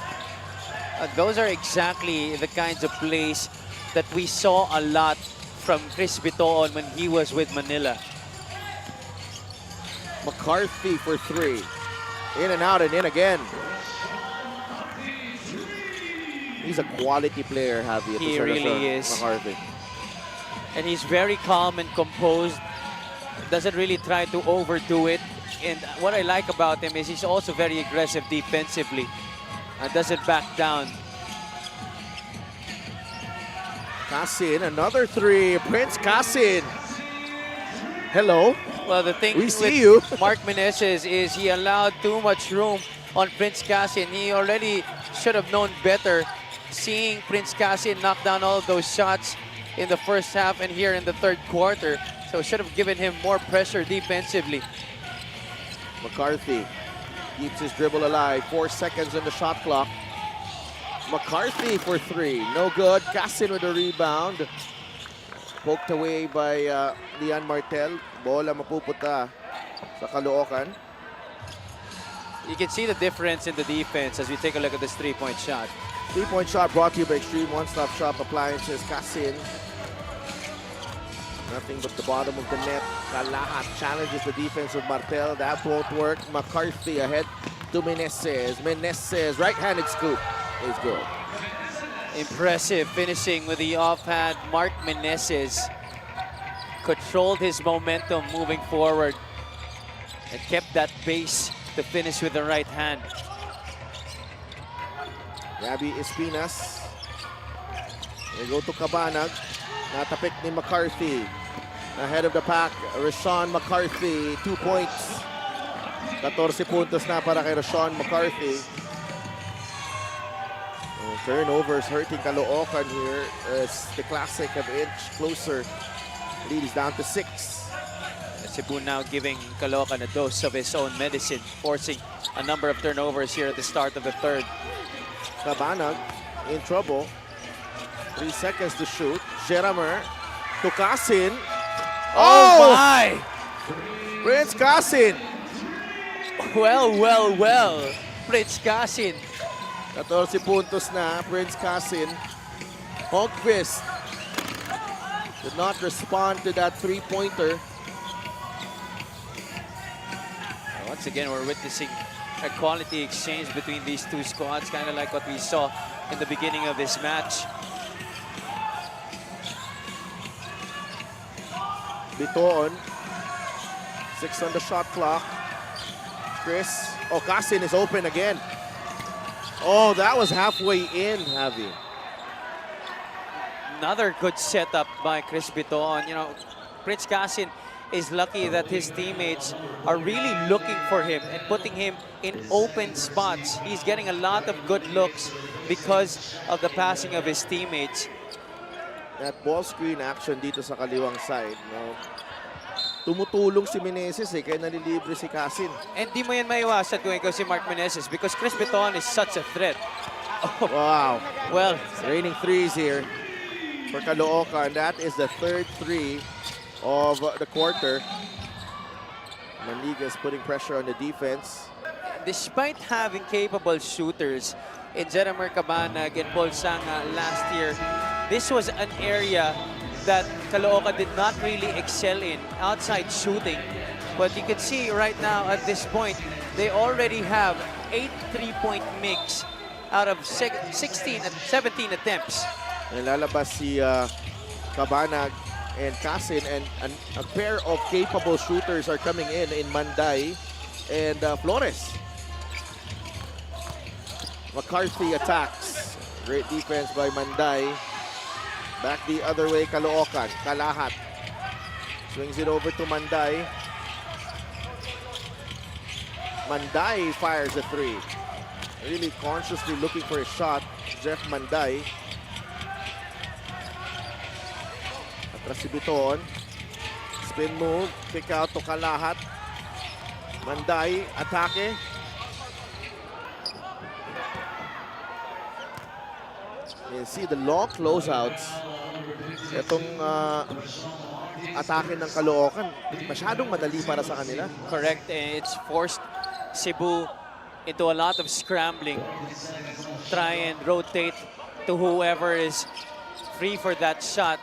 Those are exactly the kinds of plays that we saw a lot from Chris Bitoon when he was with Manila. McCarthy for 3. In and out and in again. He's a quality player, Javi. He really is. McCarthy. And he's very calm and composed. Doesn't really try to overdo it. And what I like about him is he's also very aggressive defensively. And doesn't back down. Casin, another 3. Prince Casin. Hello. Well, the thing We with see you. Mark Meneses is he allowed too much room on Prince Casin. He already should have known better. Seeing Prince Casin knock down all of those shots, in the first half and here in the third quarter. So should have given him more pressure defensively. McCarthy keeps his dribble alive. 4 seconds on the shot clock. McCarthy for 3. No good. Cassin with the rebound. Poked away by Lian Martel. Bola mapupunta sa Caloocan. You can see the difference in the defense as we take a look at this three-point shot. 3-point shot brought to you by Extreme One-Stop Shop Appliances. Cassin. Nothing but the bottom of the net. Kalahat challenges the defense of Martel. That won't work. McCarthy ahead to Meneses. Meneses, right-handed scoop is good. Impressive finishing with the offhand. Mark Meneses controlled his momentum moving forward and kept that pace to finish with the right hand. Gabby Espinas. They go to Cabanag. Natapik ni McCarthy. Ahead of the pack, Rashawn McCarthy. 2 points. 14 puntos na para kay Rashawn McCarthy. Turnovers hurting Caloocan here as the Classic have inched closer. Lead is down to 6. Cebu now giving Caloocan a dose of his own medicine, forcing a number of turnovers here at the start of the third. Cabanag in trouble. 3 seconds to shoot. Jeramer to Cassin. Oh my! Prince Cassin. Well. Prince Cassin. 14 puntos na, Prince Cassin. Hogfist did not respond to that three-pointer. Once again, we're witnessing a quality exchange between these two squads, kind of like what we saw in the beginning of this match. Bitoon. 6 on the shot clock. Chris. Oh, Cassin is open again. Oh, that was halfway in, Javi. Another good setup by Chris Bitoon. You know, Prince Cassin is lucky that his teammates are really looking for him and putting him in open spots. He's getting a lot of good looks because of the passing of his teammates. That ball screen action dito sa kaliwang side. No? Tumutulong si Meneses kaya nalilibre si Cassin. And di mo yan maiwasan kung ikaw si Mark Meneses because Chris Bitoon is such a threat. Oh, Wow. well, It's raining threes here for Caloocan. That is the third 3 of the quarter. Manligas putting pressure on the defense. despite having capable shooters in Jeremy Cabanag and Paul Sanga last year, this was an area that Caloocan did not really excel in, outside shooting. But you can see right now at this point, they already have 8 3-point mix out of 17 attempts. Lalabas si Cabanag and Cassin, and a pair of capable shooters are coming in Manday and Flores. McCarthy attacks. Great defense by Manday. Back the other way, Caloocan. Kalahat. Swings it over to Manday. Manday fires a 3. Really consciously looking for a shot, Jeff Manday. Atras si Bitoon. Spin move. Kick out to Kalahat. Manday, atake. You see the long closeouts. Itong atake ng Caloocan, masyadong madali para sa kanila. Correct, and it's forced Cebu into a lot of scrambling. Try and rotate to whoever is free for that shot,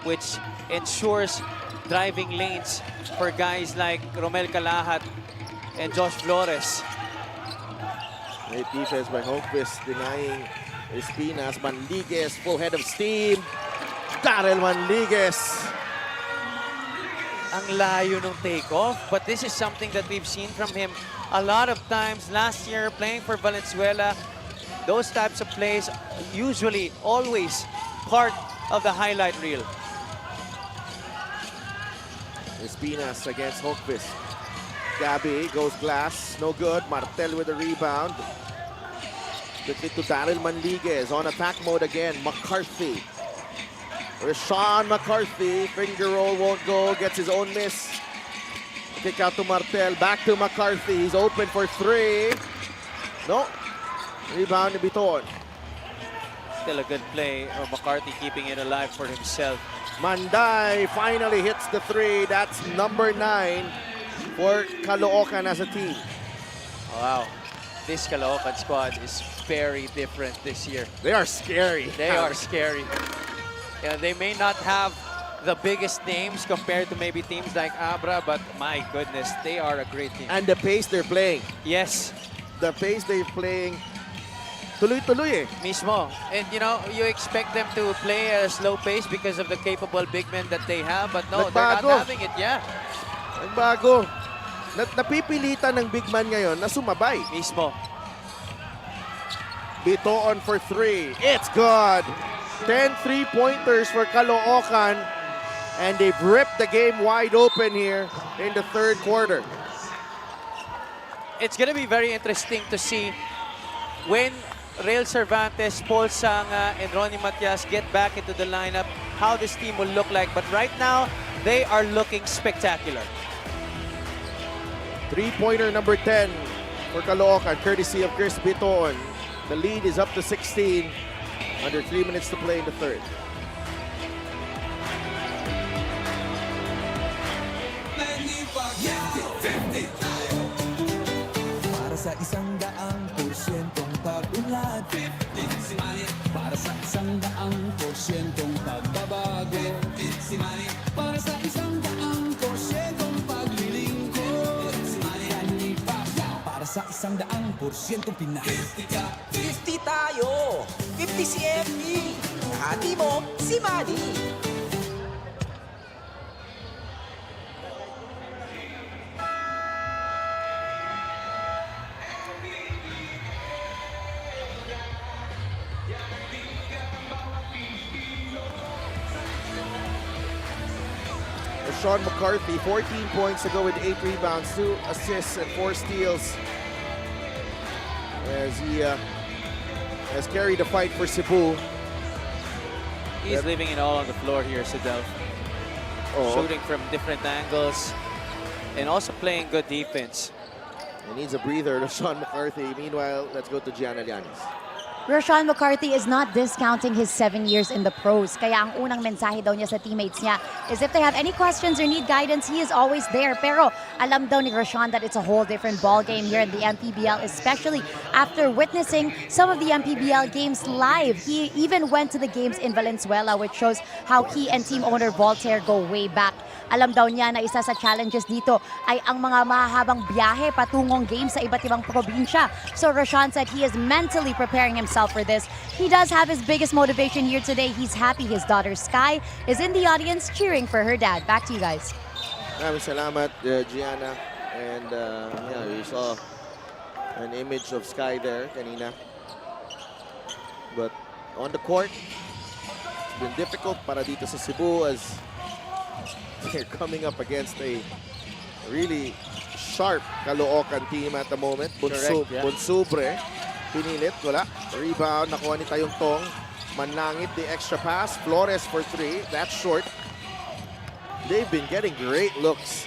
which ensures driving lanes for guys like Romel Calahat and Josh Flores. Great defense by Hogfist, denying Espinas. Manligues, full head of steam. Darrell Manligues. Ang layo ng takeoff, but this is something that we've seen from him a lot of times last year playing for Valenzuela. Those types of plays usually always part of the highlight reel. Espinas against Hogfist. Gabby goes glass, no good. Martel with a rebound. Quickly to Darrell Manligues, on attack mode again. McCarthy Rashawn McCarthy, finger roll won't go, gets his own miss. Kick out to Martel, back to McCarthy. He's open for three. No. Rebound to Biton. Still a good play of McCarthy keeping it alive for himself. Manday finally hits the three. That's number 9 for Caloocan as a team. Wow. This Caloocan squad is very different this year. They are scary. They are scary. Yeah, they may not have the biggest names compared to maybe teams like Abra, but my goodness, they are a great team. And the pace they're playing. Yes, The pace they're playing. Tuloy-tuloy eh. mismo. And you know, you expect them to play at a slow pace because of the capable big men that they have, but no, they're not Nagbago. having it. Yeah, Nagbago. Napipilitan ng big man ngayon na sumabay. mismo. Biton for three. It's good. 10 3-pointers for Caloocan. And they've ripped the game wide open here in the third quarter. It's gonna be very interesting to see when Rael Cervantes, Paul Sanga, and Ronnie Matias get back into the lineup, how this team will look like. But right now, they are looking spectacular. 3-pointer number 10 for Caloocan, courtesy of Chris Biton. The lead is up to 16. Under 3 minutes to play in the third. Para sa 100%'ong pag-unlad, para sa 100%'ong pagbabago, para sa 100%'ong paglilingkod, para sa 100%'ong Pinas. 50 tayo! 50 si FB! Hati mo, si Manny! Sean McCarthy, 14 points to go with 8 rebounds, 2 assists, and 4 steals. As he has carried the fight for Cebu. He's leaving it all on the floor here, Sidel. Shooting from different angles and also playing good defense. He needs a breather to Sean McCarthy. Meanwhile, let's go to Gianna Llanes. Rashawn McCarthy is not discounting his 7 years in the pros. Kaya ang unang mensahe daw niya sa teammates niya is if they have any questions or need guidance, he is always there. Pero alam daw ni Rashawn that it's a whole different ball game here in the Mpbl, especially after witnessing some of the Mpbl games live. He even went to the games in Valenzuela, which shows how he and team owner Voltaire go way back. Alam daw niya na isa sa challenges dito ay ang mga mahahabang biyahe patungong games sa iba't ibang probinsya. So Rashawn said he is mentally preparing himself for this. He does have his biggest motivation here today. He's happy his daughter Sky is in the audience cheering for her dad. Back to you guys. Maraming salamat, Gianna. And yeah, we saw an image of Sky there kanina. But on the court, it's been difficult para dito sa Cebu as they're coming up against a really sharp Caloocan team at the moment. Correct, yeah. Bonsubre, pinilit, wala. Rebound, nakuha ni Tayong Tong. Manlangit, the extra pass. Flores for 3, that's short. They've been getting great looks.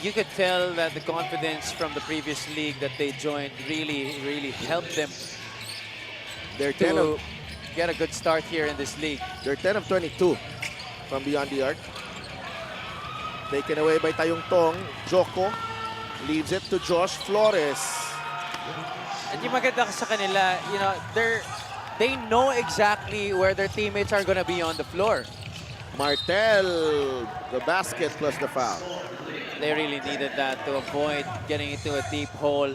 You could tell that the confidence from the previous league that they joined really helped them They're 10 to of, get a good start here in this league. they're 10 of 22 from beyond the arc. Taken away by Tayong Tong. Joko leaves it to Josh Flores. And yung maganda sa kanila, you know, they know exactly where their teammates are gonna be on the floor. Martel, the basket plus the foul. They really needed that to avoid getting into a deep hole.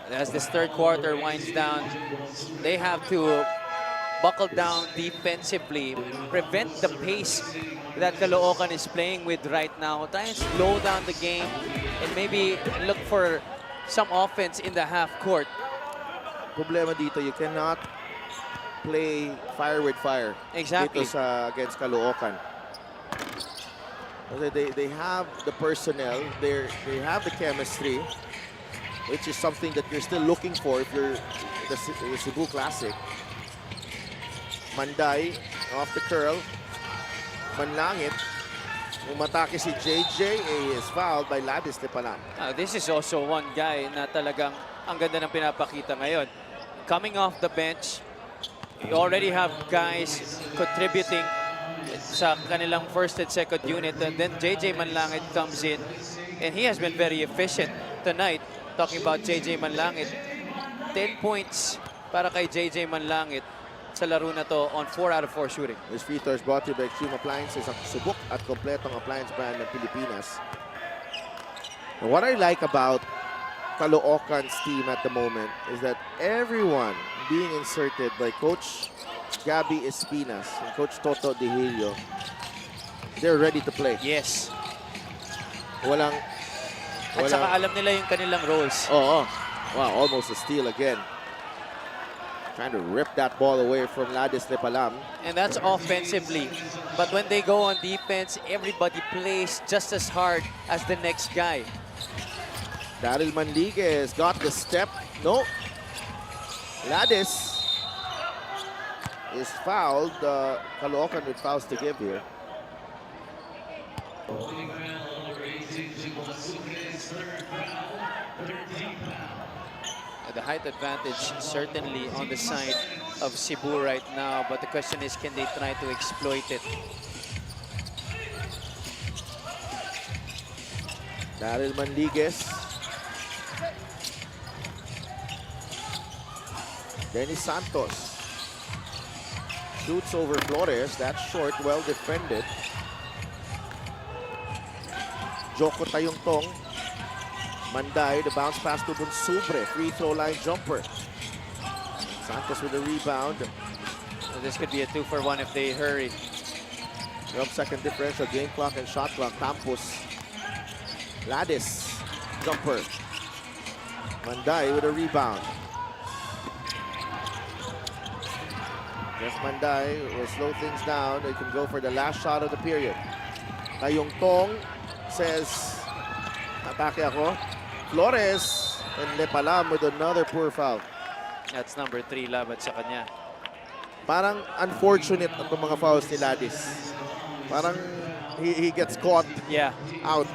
And as this third quarter winds down, they have to buckle down defensively, prevent the pace that Caloocan is playing with right now. Try and slow down the game and maybe look for some offense in the half court. Problema dito, you cannot play fire with fire. Exactly. Dito sa against Caloocan. They have the personnel, they have the chemistry, which is something that you're still looking for if you're the Cebu Classic. Manday off the curl. Manlangit. Yung matake si JJ is fouled by Ladis Tepalan. This is also one guy na talagang ang ganda ng pinapakita ngayon. Coming off the bench, you already have guys contributing sa kanilang first and second unit, and then JJ Manlangit comes in and he has been very efficient tonight. Talking about JJ Manlangit, 10 points para kay JJ Manlangit sa laro na to on 4 out of 4 shooting. This free throw is brought to you by Extreme Appliances, ang subok at kompletong appliance brand ng Pilipinas. And what I like about Caloocan's team at the moment is that everyone being inserted by Coach Gabby Espinas and Coach Toto De Hilio, they're ready to play. Yes. At saka alam nila yung kanilang roles. Oh, wow, almost a steal again. Trying to rip that ball away from Ladis Tepalan. And that's offensively. But when they go on defense, everybody plays just as hard as the next guy. Daryl Manliguez got the step. No. Ladis is fouled. Caloocan with fouls to give here. The height advantage certainly on the side of Cebu right now, but the question is, can they try to exploit it? Daryl Manliguez. Dennis Santos shoots over Flores. That's short, well defended. Joko Tayongtong. Manday, the bounce pass to Bonsubre. Free throw line jumper. Santos with a rebound. So this could be a 2-for-1 if they hurry. 12-second differential, game clock and shot clock. Campos. Ladis, jumper. Manday with a rebound. Yes, Manday will slow things down. They can go for the last shot of the period. Tayongtong says, atake ako. Flores and Tepalan with another poor foul. That's number 3 laban sa kanya. Parang unfortunate ang mga fouls ni Ladis. Parang he gets caught out.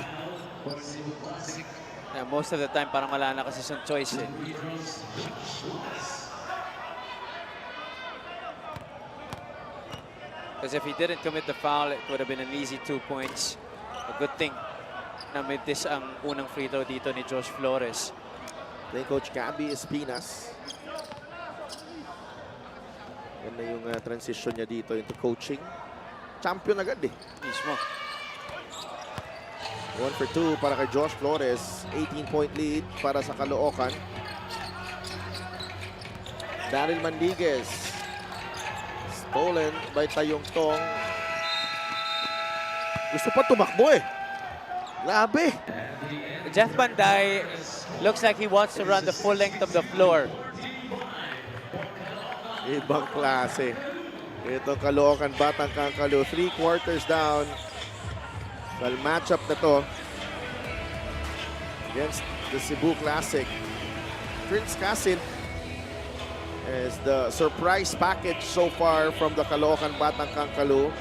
Yeah, most of the time parang wala na kasi siyang choice eh. Because if he didn't commit the foul, it would have been an easy 2 points. A good thing na miss ang unang free throw dito ni Josh Flores. Playing coach Gabby Espinas. Yan na yung transition niya dito into coaching. Champion agad eh. Mismo. 1 for 2 para kay Josh Flores. 18-point lead para sa Caloocan. Daryl Manliguez. Stolen by Tayongtong. Gusto pa tumakbo eh. Grabe. Jeff Manday looks like he wants to run the full length of the floor. Ibang klase. Ito Caloocan Batang Kangkalo. 3 quarters down. Well, matchup na to against the Cebu Classic. Prince Casin is the surprise package so far from the Caloocan Batang Kangkalo.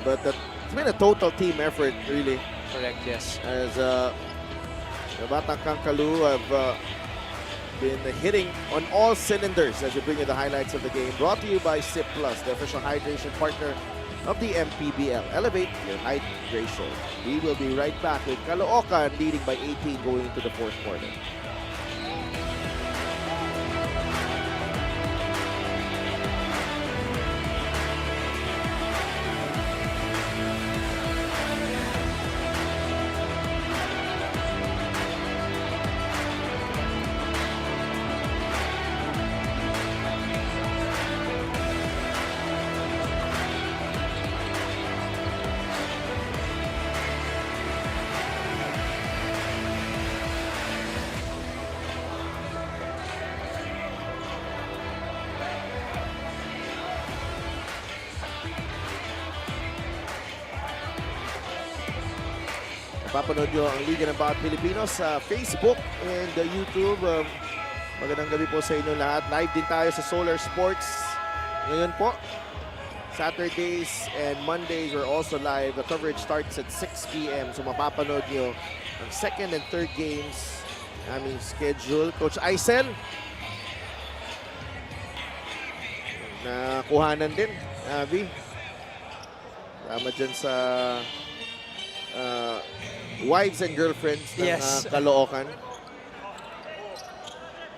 But it's been a total team effort, really. Correct, yes. As the Batang Kangkalo have been hitting on all cylinders as we bring you the highlights of the game. Brought to you by Sip Plus, the official hydration partner of the Mpbl. Elevate your hydration. We will be right back with Caloocan leading by 18 going into the fourth quarter. Papanood nyo ang Liga ng Bawat Pilipino sa Facebook and YouTube. Magandang gabi po sa inyo lahat. Live din tayo sa Solar Sports. Ngayon po, Saturdays and Mondays are also live. The coverage starts at 6 p.m. So mapapanood nyo ang second and third games aming schedule. Coach Aisel, nakuhanan din, Abby. Tama dyan sa wives and girlfriends ng Yes. Caloocan.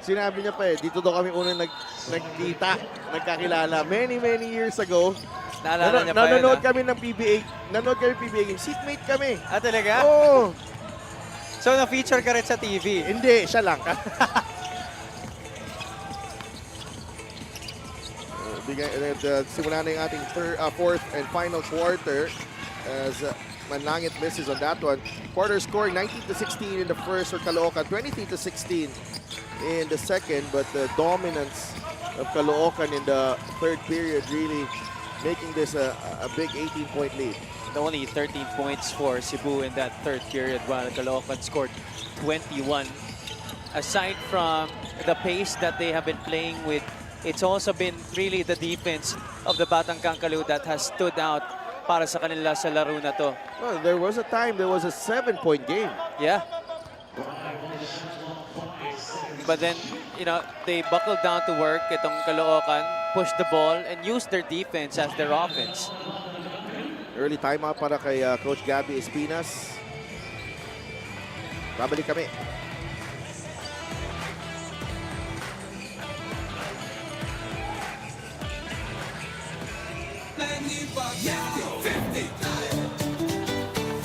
Sinabi niya pa dito daw kami unang nagkita, nagkakilala. Many years ago. Naalala niya pa yun, Nanonood kami ng PBA. Nanonood kami ng PBA game. Seatmate kami. talaga? Oo. So, na-feature ka rin sa TV? Hindi, siya lang. Simula na yung ating fourth and final quarter as Manlangit misses on that one. Quarter scoring 19-16 in the first for Caloocan, 23-16 in the second, but the dominance of Caloocan in the third period really making this a big 18-point lead. Only 13 points for Cebu in that third period, while Caloocan scored 21. Aside from the pace that they have been playing with, it's also been really the defense of the Batang Kangkalu that has stood out para sa kanila sa laro na to. Well, there was a time there was a 7-point game. Yeah. But then, you know, they buckled down to work. Itong Caloocan pushed the ball and used their defense as their offense. Early timeout para kay Coach Gabby Espinas. Babalik kami.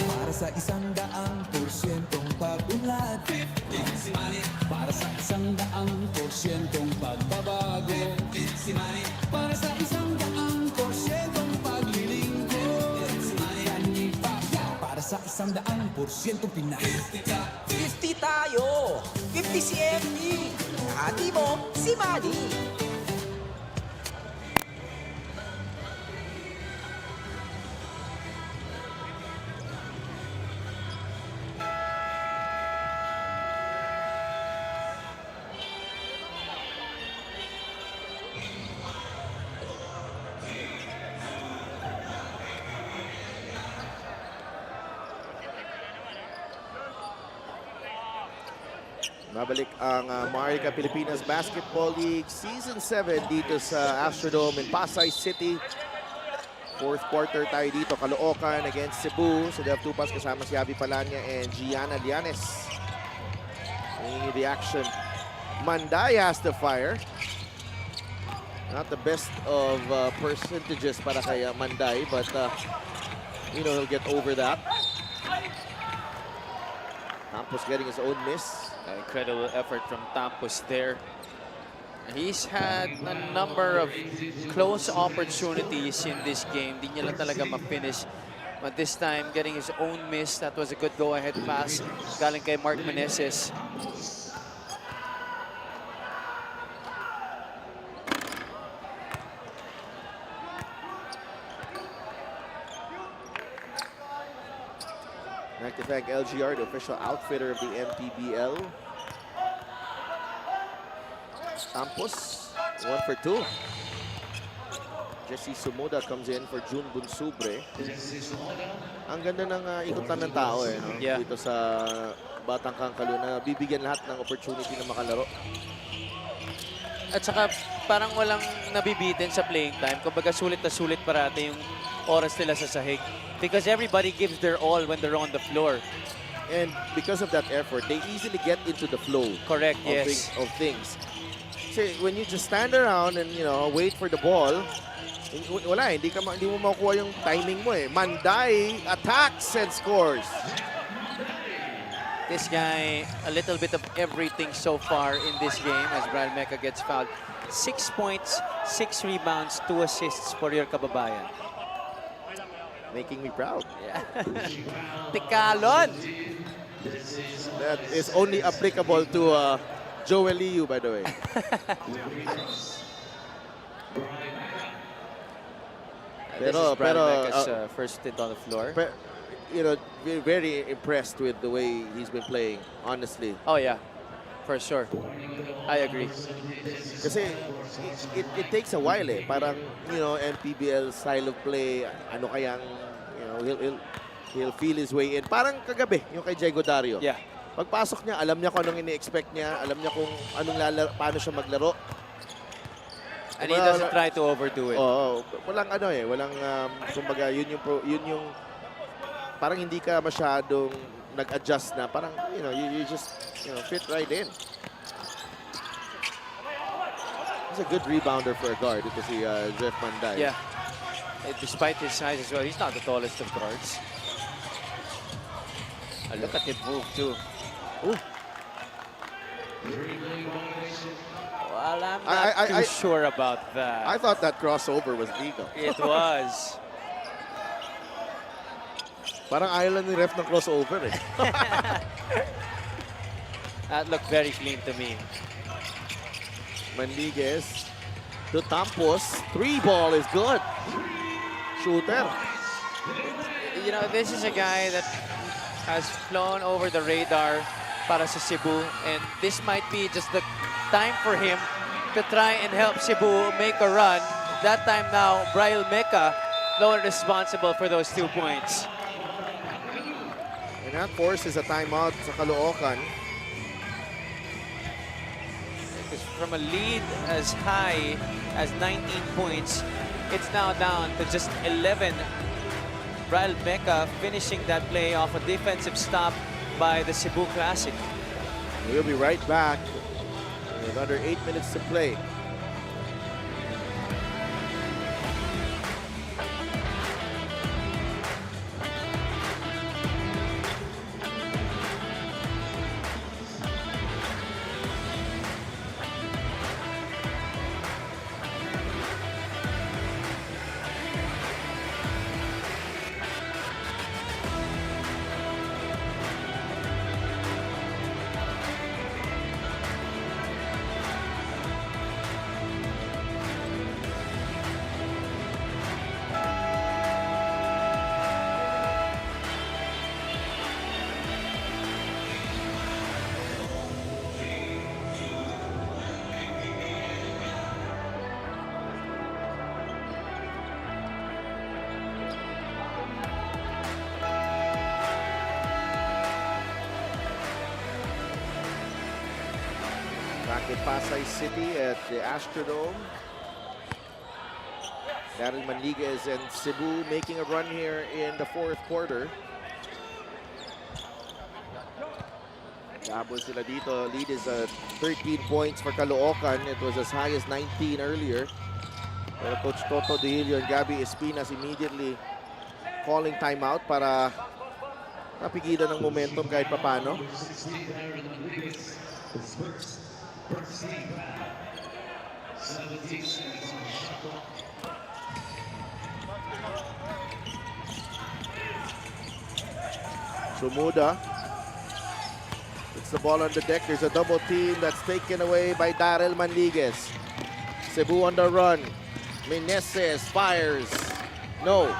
Para sa 100% pag-unlad, para sa 100% pagbabago, para sa 100% paglilingkod, para sa 100% Pinas. 50 tayo! 50 si FB! Hati mo, si Manny! Babalik ang Marica Pilipinas Basketball League Season 7 dito sa Astrodome in Pasay City. Fourth quarter tayo dito. Caloocan against Cebu. So they have two pass kasama si Abby Palanya and Gianna Lianes. Bringing the action. Manday has to fire. Not the best of percentages para kay Manday, but you know, he'll get over that. Campos getting his own miss. Incredible effort from Tampos there. He's had a number of close opportunities in this game. Di niya lang talaga ma-finish. But this time, getting his own miss. That was a good go-ahead pass galing kay Mark Meneses. I'd like to thank LGR, the official outfitter of the Mpbl. Campos, 1 for 2. Jesse Sumoda comes in for June Bunsubre. Ang ganda ng ikutan ng tao no? Yeah. Dito sa Batang Kangkalu na bibigyan lahat ng opportunity na makalaro. At saka parang walang nabibitin sa playing time. Kumbaga sulit na sulit parati yung oras nila sa sahig. Because everybody gives their all when they're on the floor. And because of that effort, they easily get into the flow. Correct, of yes. of things. Kasi when you just stand around and wait for the ball, wala hindi mo makukuha yung timing mo Manday attacks and scores. This guy, a little bit of everything so far in this game as Brad Mecca gets fouled. 6 points, 6 rebounds, 2 assists for your kababayan. Making me proud. Yeah. Tikalon! That is only applicable to Joel Liu, by the way. This is Brad Mecca's first stint on the floor. Very impressed with the way he's been playing, honestly. Oh yeah. For sure. I agree. Kasi it takes a while eh. Parang, you know, Mpbl style of play, ano kayang, you know, he'll feel his way in. Parang kagabi, yung kay Diego Dario. Yeah. Pagpasok niya, alam niya kung anong ini-expect niya, alam niya kung anong paano siya maglaro. And he doesn't try to overdo it. Oo, walang ano eh, walang kumbaga yun yung parang hindi ka masyadong nag-adjust na, parang you know, you just, you know, fit right in. He's a good rebounder for a guard. Ito si Jeff Manday. Yeah. Despite his size as well, he's not the tallest of guards. Look at him move too. Ooh. Well, I'm not too sure about that. I thought that crossover was legal. It was. Parang ayaw lang ni ref ng crossover eh. That looked very clean to me. Manliguez to Tampos. 3 ball is good. Shooter. You know, this is a guy that has flown over the radar para sa Cebu, and this might be just the time for him to try and help Cebu make a run. That time now, Brian Mecca, the one responsible for those 2 points. And that forces a timeout sa Caloocan. Because from a lead as high as 19 points, it's now down to just 11. Brian Mecca finishing that play off a defensive stop by the Cebu Classic. We'll be right back with under 8 minutes to play. Back in Pasay City at the Astrodome. Daryl Manliguez and Cebu making a run here in the 4th quarter. Dabol sila dito. Lead is 13 points for Caloocan. It was as high as 19 earlier. Pero Coach Toto De Hilio and Gabby Espinas immediately calling timeout para napigilan ng momentum kahit papano. Sumuda. It's the ball on the deck. There's a double team that's taken away by Daryl Manliguez. Cebu on the run. Meneses fires. No.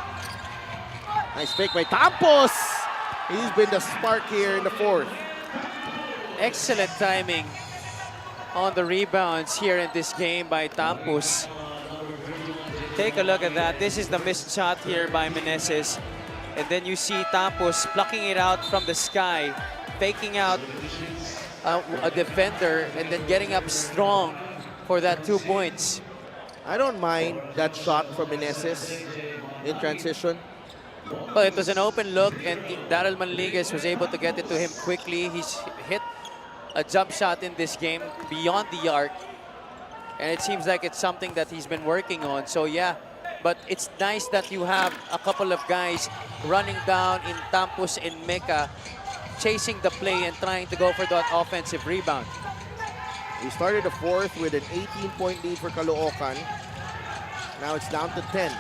Nice fake by Tampos. He's been the spark here in the 4th. Excellent timing on the rebounds here in this game by Tampos. Take a look at that. This is the missed shot here by Meneses. And then you see Tampos plucking it out from the sky, faking out a defender, and then getting up strong for that 2 points. I don't mind that shot from Meneses in transition. Well, it was an open look, and Daryl Manliguez was able to get it to him quickly. He's hit a jump shot in this game beyond the arc, and it seems like it's something that he's been working on. So yeah, but it's nice that you have a couple of guys running down in Tampos and Mecca, chasing the play and trying to go for that offensive rebound. We started the 4th with an 18-point lead for Caloocan. Now it's down to 10.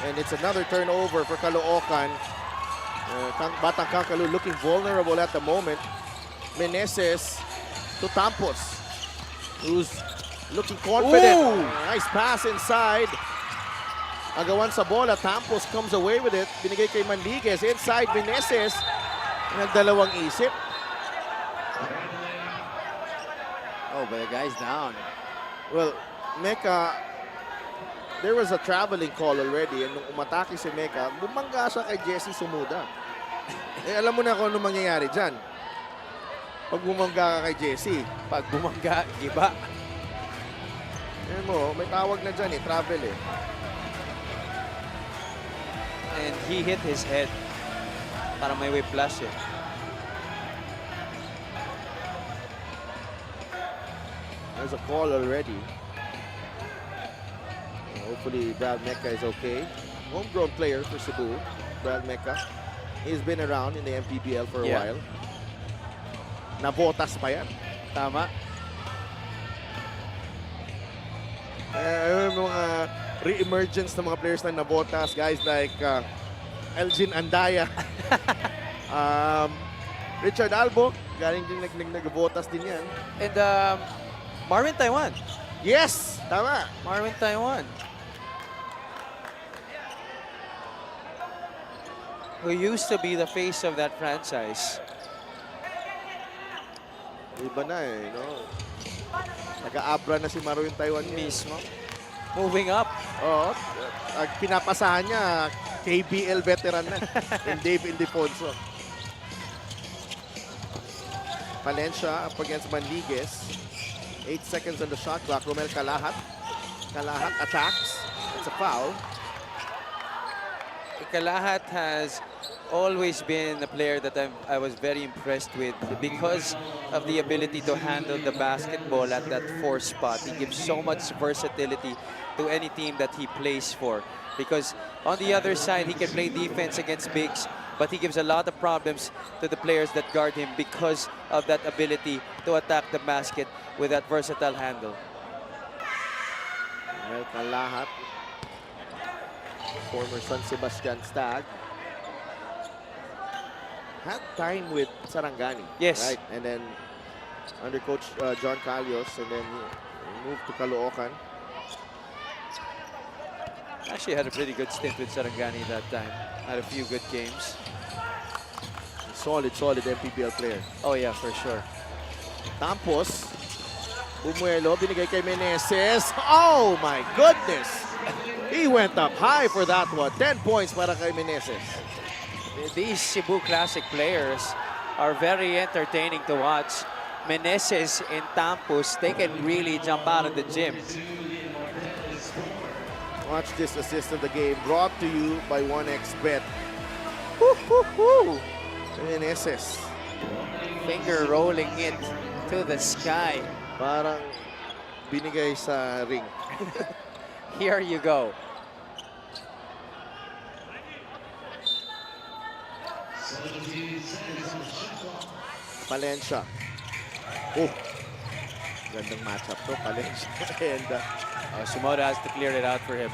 And it's another turnover for Caloocan. Batang Kakalu looking vulnerable at the moment. Meneses to Tampos, who's looking confident. Ooh. Nice pass inside. Agawan sa bola. Tampos comes away with it. Binigay kay Manliguez. Inside Meneses. Nagdalawang isip. Oh, but the guy's down. Well, Mecca, there was a traveling call already and nung umatake si Mecca, bumangga siya kay Jesse Sumuda. Alam mo na kung ano mangyayari dyan. Pag bumangga ka kay Jesse. Pag bumangga, giba. Ayan mo, may tawag na dyan travel And he hit his head. Parang may whiplash eh. There's a call already. Hopefully Brad Mecca is okay. Homegrown player for Cebu, Brad Mecca. He's been around in the Mpbl for a while. Nabotas pa yan. Tama. Mga re-emergence ng mga players na nabotas, guys like Elgin Andaya. Richard Albo, galing din nagbotas din yan. And Marvin Taiwan. Yes, tama. Marvin Taiwan. Who used to be the face of that franchise. Iba na no? Nag-aabra na si Marvin Taiwan Mismo. Moving up. Oo. Pinapasahan niya, KBL veteran na. And Dave Ildefonso. Valencia up against Manligues. 8 seconds on the shot clock. Romel Calahat. Calahat attacks. It's a foul. Calahat has always been a player that I was very impressed with because of the ability to handle the basketball at that 4 spot. He gives so much versatility to any team that he plays for. Because on the other side, he can play defense against bigs, but he gives a lot of problems to the players that guard him because of that ability to attack the basket with that versatile handle. Romel Calahat. Former San Sebastian Stag. Had time with Sarangani. Yes. Right? And then under coach John Calios, and then he moved to Caloocan. Actually had a pretty good stint with Sarangani that time. Had a few good games. Solid Mpbl player. Oh yeah, for sure. Tampos. Bumuelo, binigay kay Meneses. Oh my goodness! He went up high for that one. 10 points para kay Meneses. These Cebu Classic players are very entertaining to watch. Meneses and Tampos, they can really jump out of the gym. Watch this assist of the game brought to you by 1xBet. Meneses. Finger rolling it to the sky. Parang binigay sa ring. Here you go. Valencia. Oh, gandang matchup to, Valencia. And Sumoda has to clear it out for him.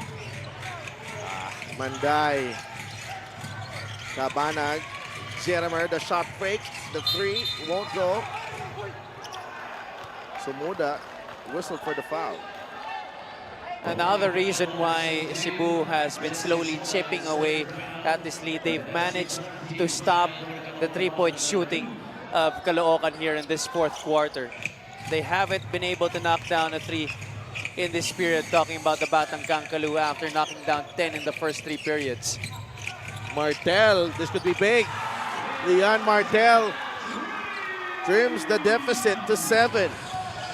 Manday. Cabanag. Jeremer, the shot fake. The 3 won't go. Sumuda whistled for the foul. Another reason why Cebu has been slowly chipping away at this lead. They've managed to stop the three-point shooting of Caloocan here in this 4th quarter. They haven't been able to knock down a 3 in this period, talking about the Batang Kalu after knocking down 10 in the first 3 periods. Martel, this could be big. Leon Martel trims the deficit to 7.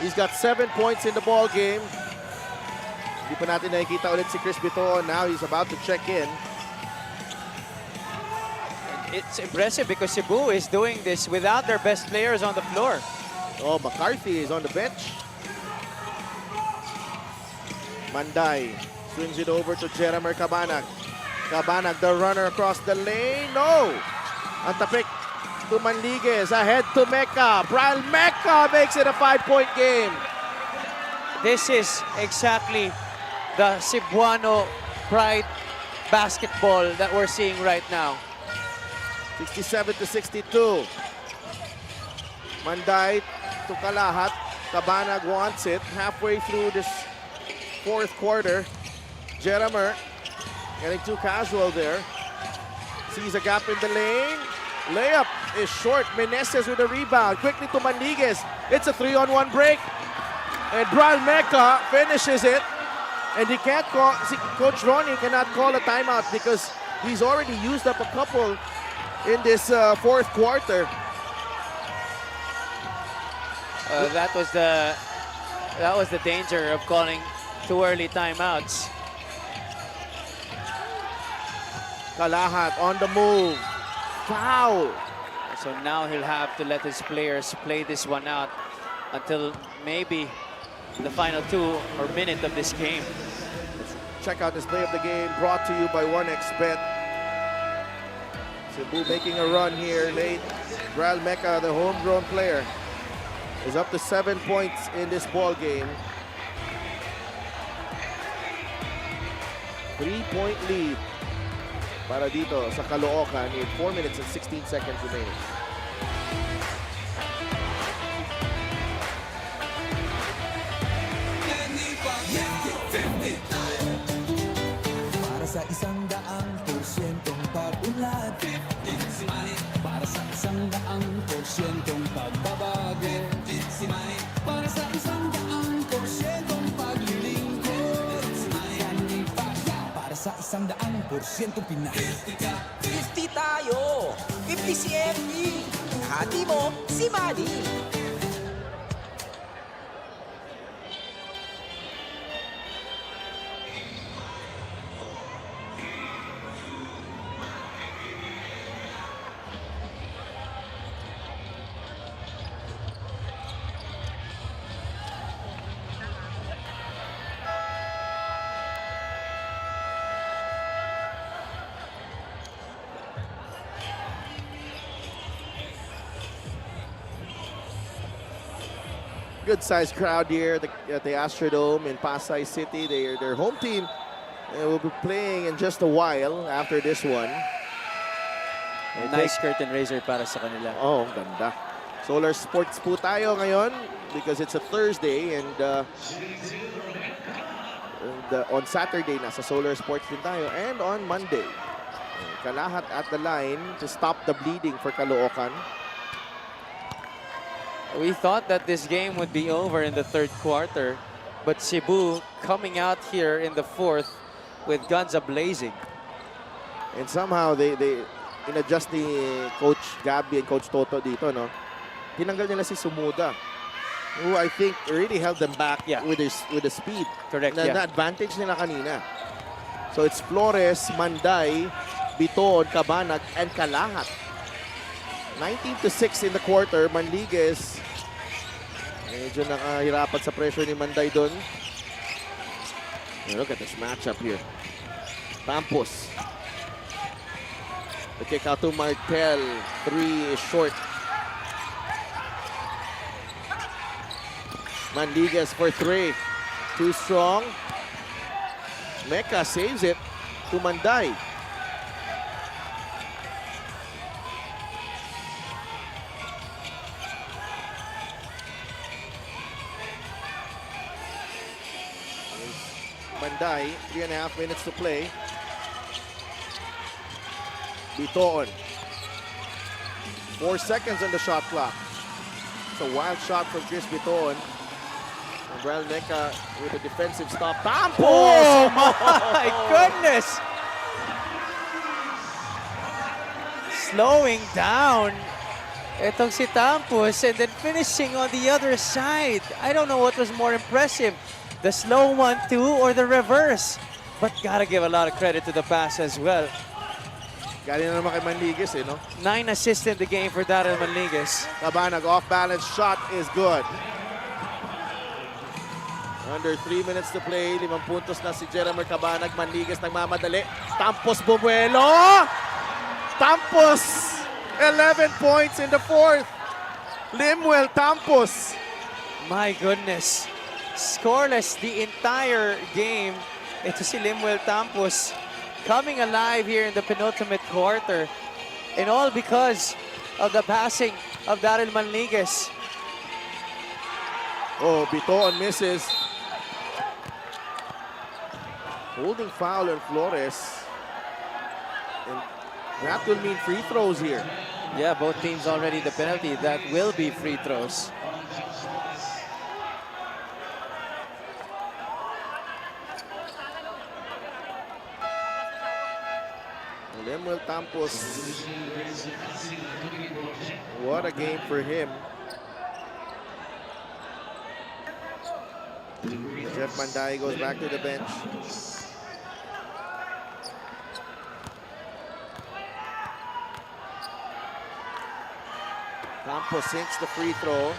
He's got 7 points in the ball game. Hindi pa natin nakikita ulit si Chris Bito. Now he's about to check in. It's impressive because Cebu is doing this without their best players on the floor. Oh, McCarthy is on the bench. Manday swings it over to Jeremer Cabanag. Cabanag, the runner across the lane. No! Ang tapik to Manligues. Ahead to Mecca. Brian Mecca makes it a 5-point game. This is exactly the Cebuano pride basketball that we're seeing right now. 67-62. Manday to Calahat. Cabanag wants it halfway through this 4th quarter. Jeremer getting too casual there. Sees a gap in the lane. Layup is short. Meneses with a rebound. Quickly to Manligues. It's a 3-on-1 break. And Brian Mecca finishes it. And he can't call, Coach Ronnie cannot call a timeout because he's already used up a couple in this fourth quarter. That was the danger of calling too early timeouts. Kalahat on the move. Foul. So now he'll have to let his players play this one out until maybe the final 2 or minute of this game. Check out this play of the game brought to you by 1xBet. Cebu making a run here late. Bral Mecca, the homegrown player, is up to 7 points in this ball game. 3-point lead para dito sa Caloocan with 4 minutes and 16 seconds remaining. Para sa 100%'ong pag-unlad, para sa 100%'ong pagbabago, para sa 100%'ong paglilingkod, para sa 100% Pinas. 50 tayo! 50 si MD! Hati mo, si Manny! Good sized crowd here at the Astrodome in Pasay City. Their home team will be playing in just a while after this one. Nice curtain raiser para sa kanila. Oh, ang ganda. Solar Sports po tayo ngayon because it's a Thursday and on Saturday nasa Solar Sports din tayo and on Monday. Kalahat at the line to stop the bleeding for Caloocan. We thought that this game would be over in the third quarter, but Cebu coming out here in the fourth with guns a-blazing. And somehow they in-adjust ni Coach Gabby and Coach Toto dito, no? Tinanggal nila si Sumuda, who I think really held them back with the speed. Correct, Na advantage nila kanina. So it's Flores, Manday, Biton, Cabanag, and Kalahat. 19-6 in the quarter. Manligues medyo nakahirapan sa pressure ni Manday doon. Look at this matchup here. Tampos. The kick out to Martel. 3 is short. Manligues for 3. Too strong. Mecca saves it to Manday. Manday, 3.5 minutes to play. Biton. 4 seconds on the shot clock. It's a wild shot from Chris Biton. And Bral Mecca with a defensive stop. Tampos! Oh my goodness! Slowing down. Itong si Tampos and then finishing on the other side. I don't know what was more impressive. The slow 1-2 or the reverse. But gotta give a lot of credit to the pass as well. Galing na naman kay Manligues, no? 9 assists in the game for Daryl Manligues. Cabanag off-balance shot is good. Under 3 minutes to play. 5 puntos na si Jeremy Cabanag. Manligues nagmamadali. Tampos bumuelo! Tampos! 11 points in the fourth. Limuel Tampos. My goodness. Scoreless the entire game. Ito si Limuel Tampos coming alive here in the penultimate quarter. And all because of the passing of Daryl Manligues. Oh, Biton misses. Holding foul on Flores. And that will mean free throws here. Yeah, both teams already the penalty. That will be free throws. Lemuel Tampos. What a game for him. Jeff Manday goes back to the bench. Campos sinks the free throw.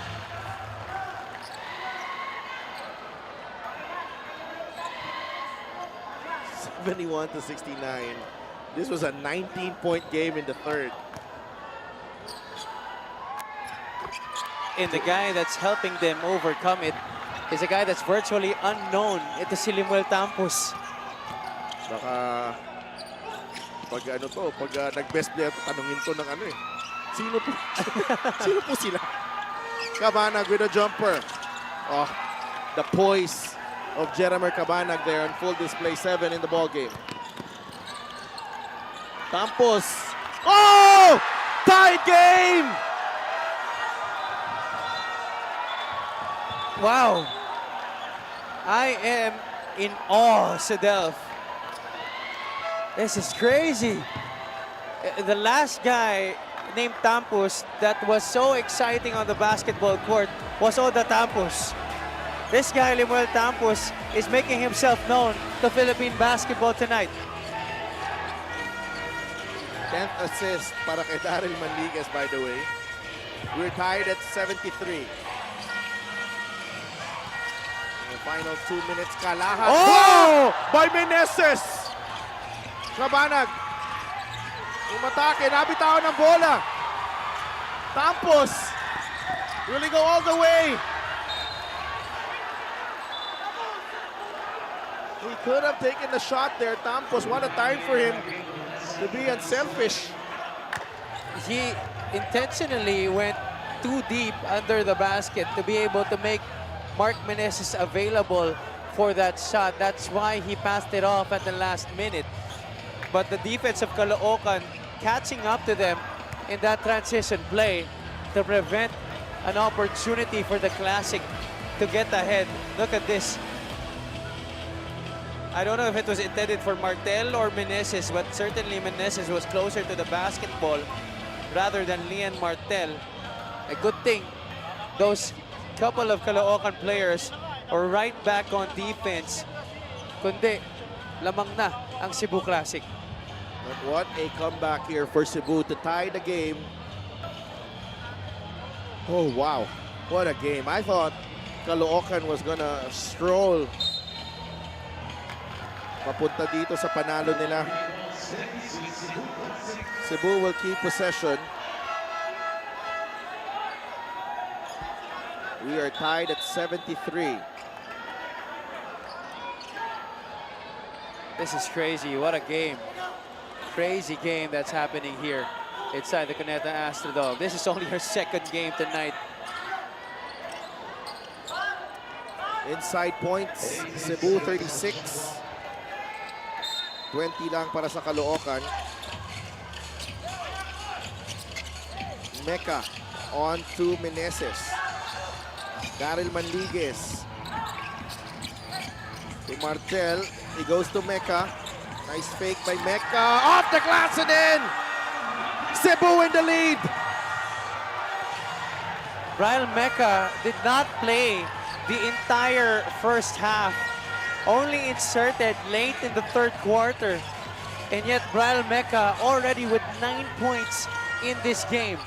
(71-69). This was a 19-point game in the third. And the guy that's helping them overcome it is a guy that's virtually unknown. Ito si Lemuel Tampos. Baka pag nag-best player, tanungin to ng sino po? Sino po sila? Cabanag with a jumper. Oh, the poise of Jeremer Cabanag there on full display. 7 in the ball game. Tampos. Oh! Tied game! Wow. I am in awe, Sedelf. This is crazy. The last guy named Tampos that was so exciting on the basketball court was Oda Tampos. This guy, Lemuel Tampos, is making himself known to Philippine basketball tonight. 10th assist para kay Daryl Manliguez, by the way. We're tied at 73. In the final 2 minutes, Kalahat. Oh! By Meneses! Cabanag. Umatake, nabitawan ng bola. Tampos. Will he go all the way? He could have taken the shot there. Tampos, what a time for him to be unselfish. He intentionally went too deep under the basket to be able to make Mark Meneses available for that shot. That's why he passed it off at the last minute. But the defense of Caloocan catching up to them in that transition play to prevent an opportunity for the Classic to get ahead. Look at this. I don't know if it was intended for Martel or Meneses, but certainly Meneses was closer to the basketball rather than Lian Martel. A good thing those couple of Caloocan players are right back on defense. Kundi, lamang na ang Cebu Classic. But what a comeback here for Cebu to tie the game. Oh, wow. What a game. I thought Caloocan was gonna stroll papunta dito sa panalo nila. Cebu will keep possession. We are tied at 73. This is crazy. What a game. Crazy game that's happening here inside the Cuneta Astrodome. This is only her second game tonight. Inside points, Cebu 36. 20 lang para sa Caloocan. Mecca on to Meneses. Daryl Manliguez. To Martel. He goes to Mecca. Nice fake by Mecca. Off the glass and in! Cebu in the lead. Brian Mecca did not play the entire first half. Only inserted late in the third quarter. And yet Brian Mecca already with 9 points in this game.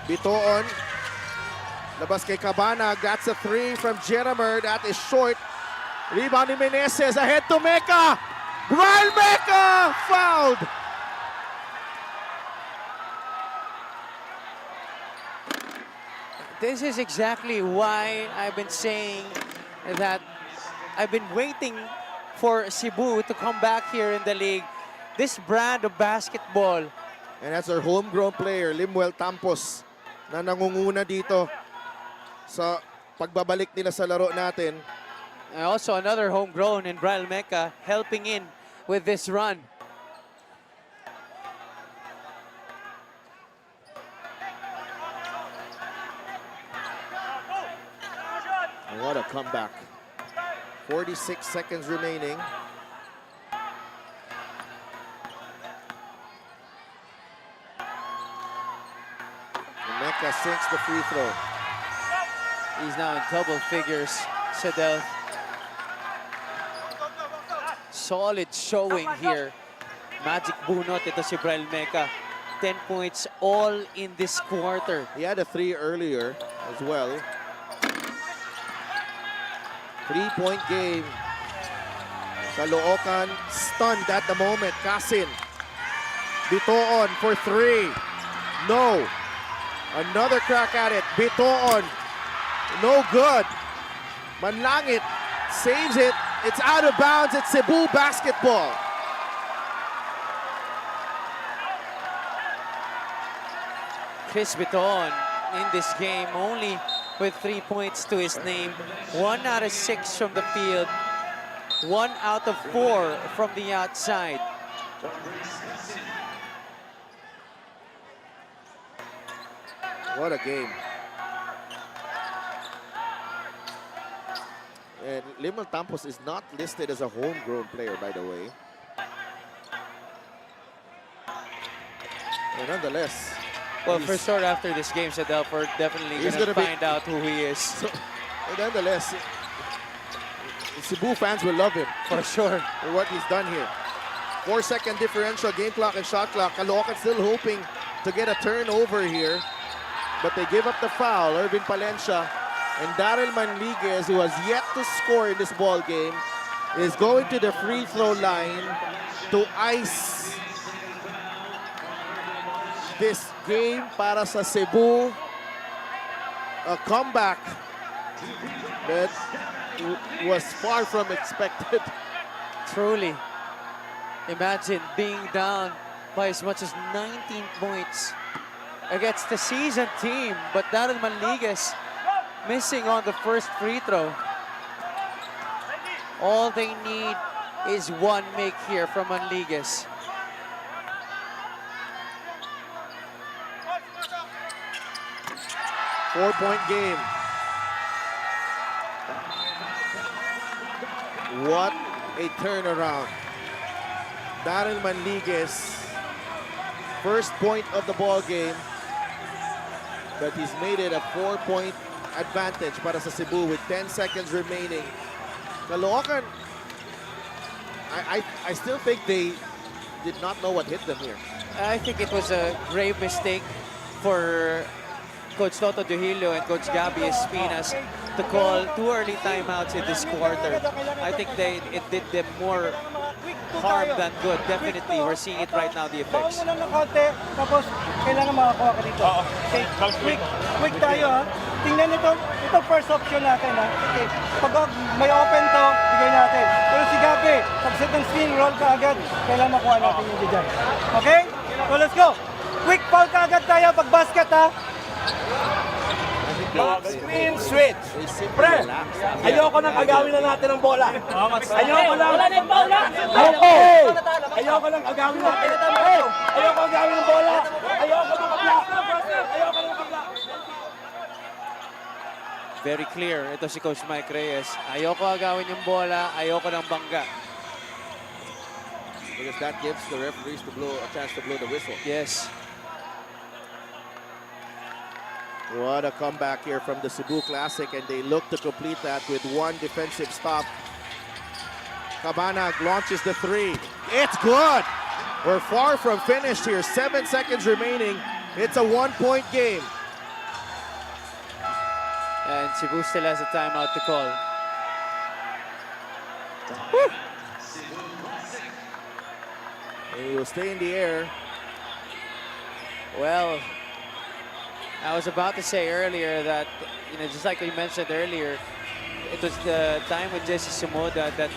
Bitoon. Labas kay Cabanag. That's a 3 from Jeremer. That is short. Rebound ni Meneses. Ahead to Mecca. Brian Mecca fouled. This is exactly why I've been saying that I've been waiting for Cebu to come back here in the league. This brand of basketball. And that's our homegrown player, Lemuel Tampos, na nangunguna dito sa pagbabalik nila sa laro natin. And also another homegrown in Brian Mecca helping in with this run. And what a comeback. 46 seconds remaining. Mecca sinks the free throw. He's now in double figures, Sedel. Solid showing here. Magic bunot ito si Brel Mecca. 10 points all in this quarter. He had a 3 earlier as well. 3-point game. Caloocan stunned at the moment. Casin. Bitoon for 3. No. Another crack at it. Bitoon. No good. Manlangit saves it. It's out of bounds. It's Cebu basketball. Chris Biton in this game only with 3 points to his name. 1 out of 6 from the field. 1 out of 4 from the outside. What a game. And Limal Tampos is not listed as a homegrown player, by the way. And nonetheless, Well, for sure, after this game, Sedel, we're definitely He's going to gonna be- find out who he is. so, and nonetheless, Cebu fans will love him For sure. for what he's done here. 4-second differential, game clock and shot clock. Caloocan still hoping to get a turnover here. But they give up the foul. Irvin Palencia and Daryl Manliguez, who has yet to score in this ball game, is going to the free throw line to ice this game para sa Cebu. A comeback that was far from expected. Truly. Imagine being down by as much as 19 points against the seasoned team, but Daryl Manliguez missing on the first free throw. All they need is one make here from Manliguez. Four-point game. What a turnaround. Daryl Manliguez, first point of the ball game, but he's made it a 4-point advantage para sa Cebu with 10 seconds remaining. Caloocan, I still think they did not know what hit them here. I think it was a grave mistake for Coach Toto Duhilio and Coach Gabby Espinas to call 2 early timeouts in this quarter. I think it did them more harm than good. Definitely, we're seeing it right now, the effects. Baon mo lang ng konti, tapos kailangan makakuha ka dito. Okay, quick tayo ha. Tingnan ito first option natin ha. Okay, pag may open to, bigay natin. Pero si Gabi, pag set ng screen, roll ka agad, kailangan makuha natin yung dyan. Okay? So let's go. Quick foul ka agad tayo pag basket ha. Screen switch. Pre, ayoko nang agawin na natin ang bola. Ayoko lang. Wala na yung bola. Ayoko lang agawin natin. Ayoko agawin ng bola. Ayoko mag-block. Ayoko lang mag-block. Very clear. Ito si Coach Mike Reyes. Ayoko agawin yung bola. Ayoko ng bangga. Because that gives the referees a chance to blow the whistle. Yes. What a comeback here from the Cebu Classic, and they look to complete that with one defensive stop. Cabanag launches the 3. It's good! We're far from finished here. 7 seconds remaining. It's a 1-point game. And Cebu still has a timeout to call. He will stay in the air. Well, I was about to say earlier that, just like we mentioned earlier, it was the time with Jesse Sumoda that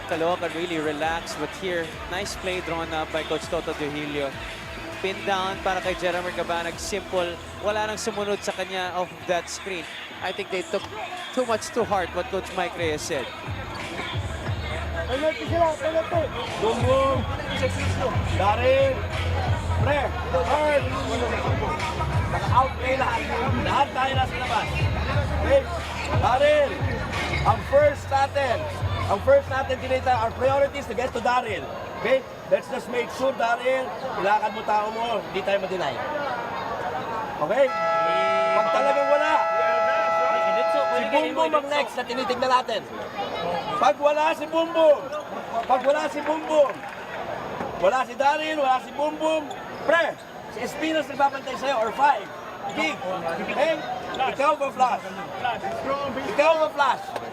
Caloocan really relaxed. But here, nice play drawn up by Coach Toto Duhilio. Pin down para kay Jeremy Cabanag. Simple. Wala nang sumunod sa kanya off that screen. I think they took too much to heart what Coach Mike Reyes said. Penalty sila, penalty. Boom. Daryl. Pre, hard. Naka-outplay lahat. Lahat tayo nasa labas. Okay? Daryl, ang first natin tinita, our priority is to get to Daryl. Okay? Let's just make sure, Daryl, ilakad mo tao mo, hindi tayo ma-deny. Okay? Pag talagang wala, si Boom Boom ang next na tinitignan natin. Pag wala si Boom Boom, wala si Daryl, wala si Boom Boom, pre, si Espinos nagbabantay sa'yo, or 5. Gig, okay? Ikaw ba flash?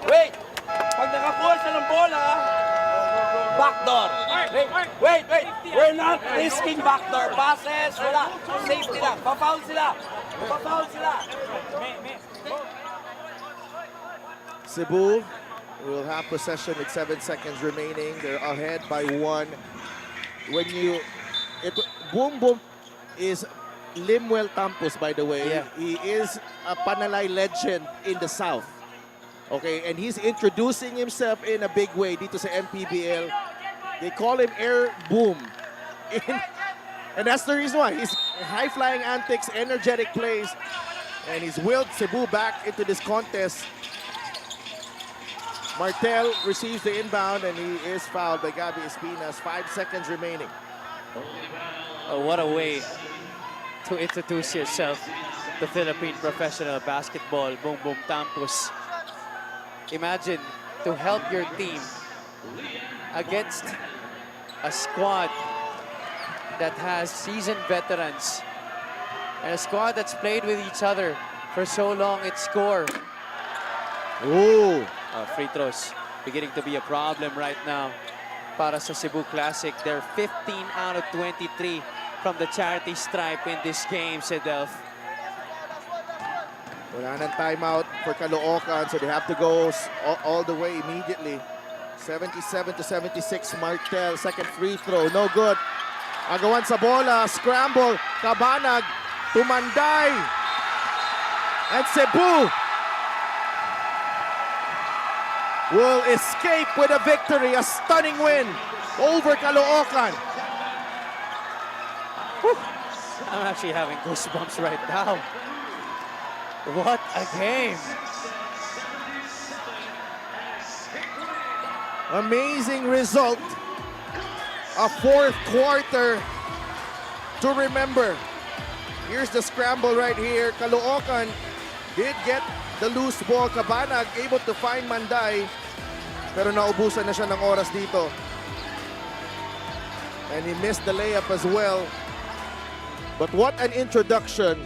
Wait! Pag nakakuha siya ng bola, backdoor. Wait! We're not risking backdoor passes. Wala. Safety lang. Pa-foul sila. Cebu will have possession with 7 seconds remaining. They're ahead by 1. Boom Boom is Limuel Tampos, by the way. Yeah. He is a Panalay legend in the South. Okay, and he's introducing himself in a big way dito sa MPBL. They call him Air Boom. And that's the reason why. His high-flying antics, energetic plays, and he's willed Cebu back into this contest. Martel receives the inbound, and he is fouled by Gabby Espinas. 5 seconds remaining. Oh, what a way to introduce yourself to Philippine professional basketball. Boom Boom Tampos. Imagine to help your team against a squad that has seasoned veterans and a squad that's played with each other for so long. It's score. Ooh. Free throws beginning to be a problem right now para sa Cebu Classic. They're 15 out of 23 from the charity stripe in this game, Sedelf. Wala nang timeout for Caloocan, so they have to go all the way immediately. 77-76, Martel, second free throw, no good. Agawan sa bola, scramble, Cabanag, Tumanday, and Cebu will escape with a victory, a stunning win over Caloocan. I'm actually having goosebumps right now. What a game. Amazing result. A fourth quarter to remember. Here's the scramble right here. Caloocan did get the loose ball. Cabanag able to find Manday, pero naubusan na siya ng oras dito. And he missed the layup as well. But what an introduction